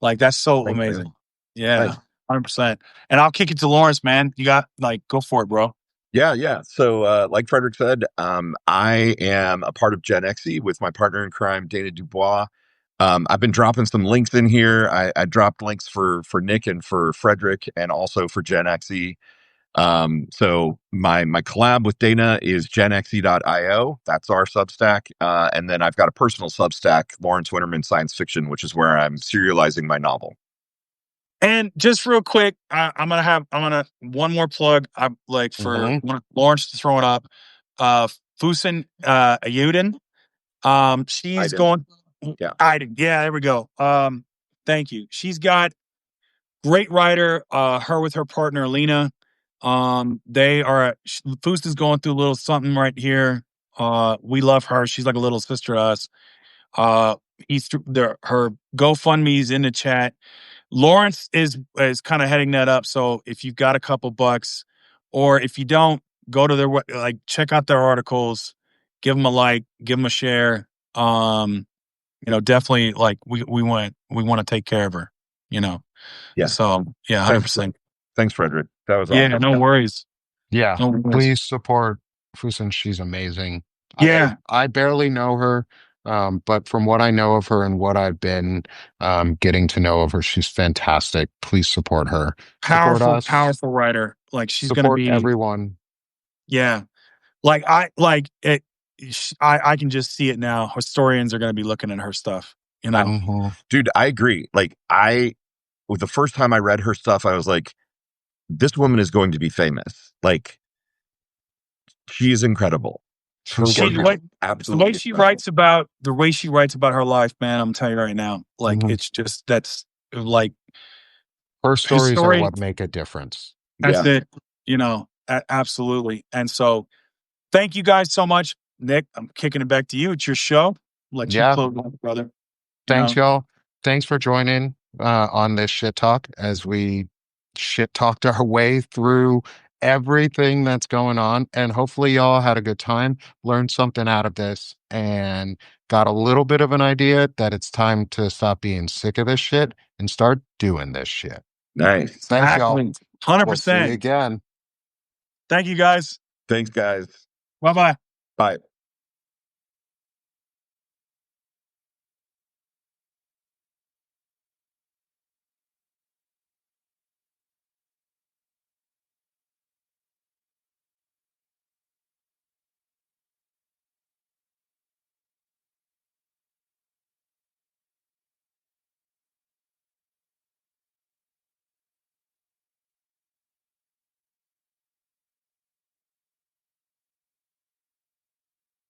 S2: Like, that's so amazing. Yeah, 100%. And I'll kick it to Lawrence, man. You got, go for it, bro.
S3: Yeah. So, like Frederick said, I am a part of Gen Xe with my partner in crime, Dana Dubois. I've been dropping some links in here. I dropped links for Nick and for Frederick, and also for Gen Xe. So my collab with Dana is genxe.io. That's our Substack. And then I've got a personal Substack, Lawrence Winterman Science Fiction, which is where I'm serializing my novel.
S2: And just real quick, I'm gonna one more plug. I'm like for Lawrence to throw it up. Fusen Ayuden. She's going.
S3: Yeah.
S2: Yeah, there we go. Thank you. She's got great writer. Her with her partner Lena. They are. Fusen's going through a little something right here. We love her. She's like a little sister to us. Her GoFundMe's in the chat. Lawrence is kind of heading that up. So if you've got a couple bucks, or if you don't, go to their check out their articles, give them a like, give them a share. Definitely we want to take care of her.
S3: Yeah.
S2: So 100%.
S3: Thanks, Frederick. That was
S2: awesome.
S3: awesome.
S2: Yeah, no worries.
S1: Yeah,
S2: No worries.
S1: please support Fusen. She's amazing.
S2: Yeah,
S1: I barely know her. But from what I know of her and what I've been getting to know of her, she's fantastic. Please support her.
S2: Powerful writer. Like she's going to be
S1: everyone.
S2: Yeah, I can just see it now. Historians are going to be looking at her stuff.
S3: Dude, I agree. The first time I read her stuff, I was like, this woman is going to be famous. Like, she is incredible.
S2: The way she writes about her life, man, I'm telling you right now, it's just that's like
S1: her stories are what make a difference.
S2: That's it. Absolutely. And so, thank you guys so much, Nick. I'm kicking it back to you. It's your show. Let you close on, brother.
S1: Thanks, y'all. Thanks for joining on this shit talk as we shit talked our way through everything that's going on, and hopefully y'all had a good time, learned something out of this, and got a little bit of an idea that it's time to stop being sick of this shit and start doing this shit.
S3: Nice.
S1: Thanks, y'all.
S2: 100%.
S1: We'll see you again.
S2: Thank you, guys.
S3: Thanks, guys.
S2: Bye-bye.
S3: Bye.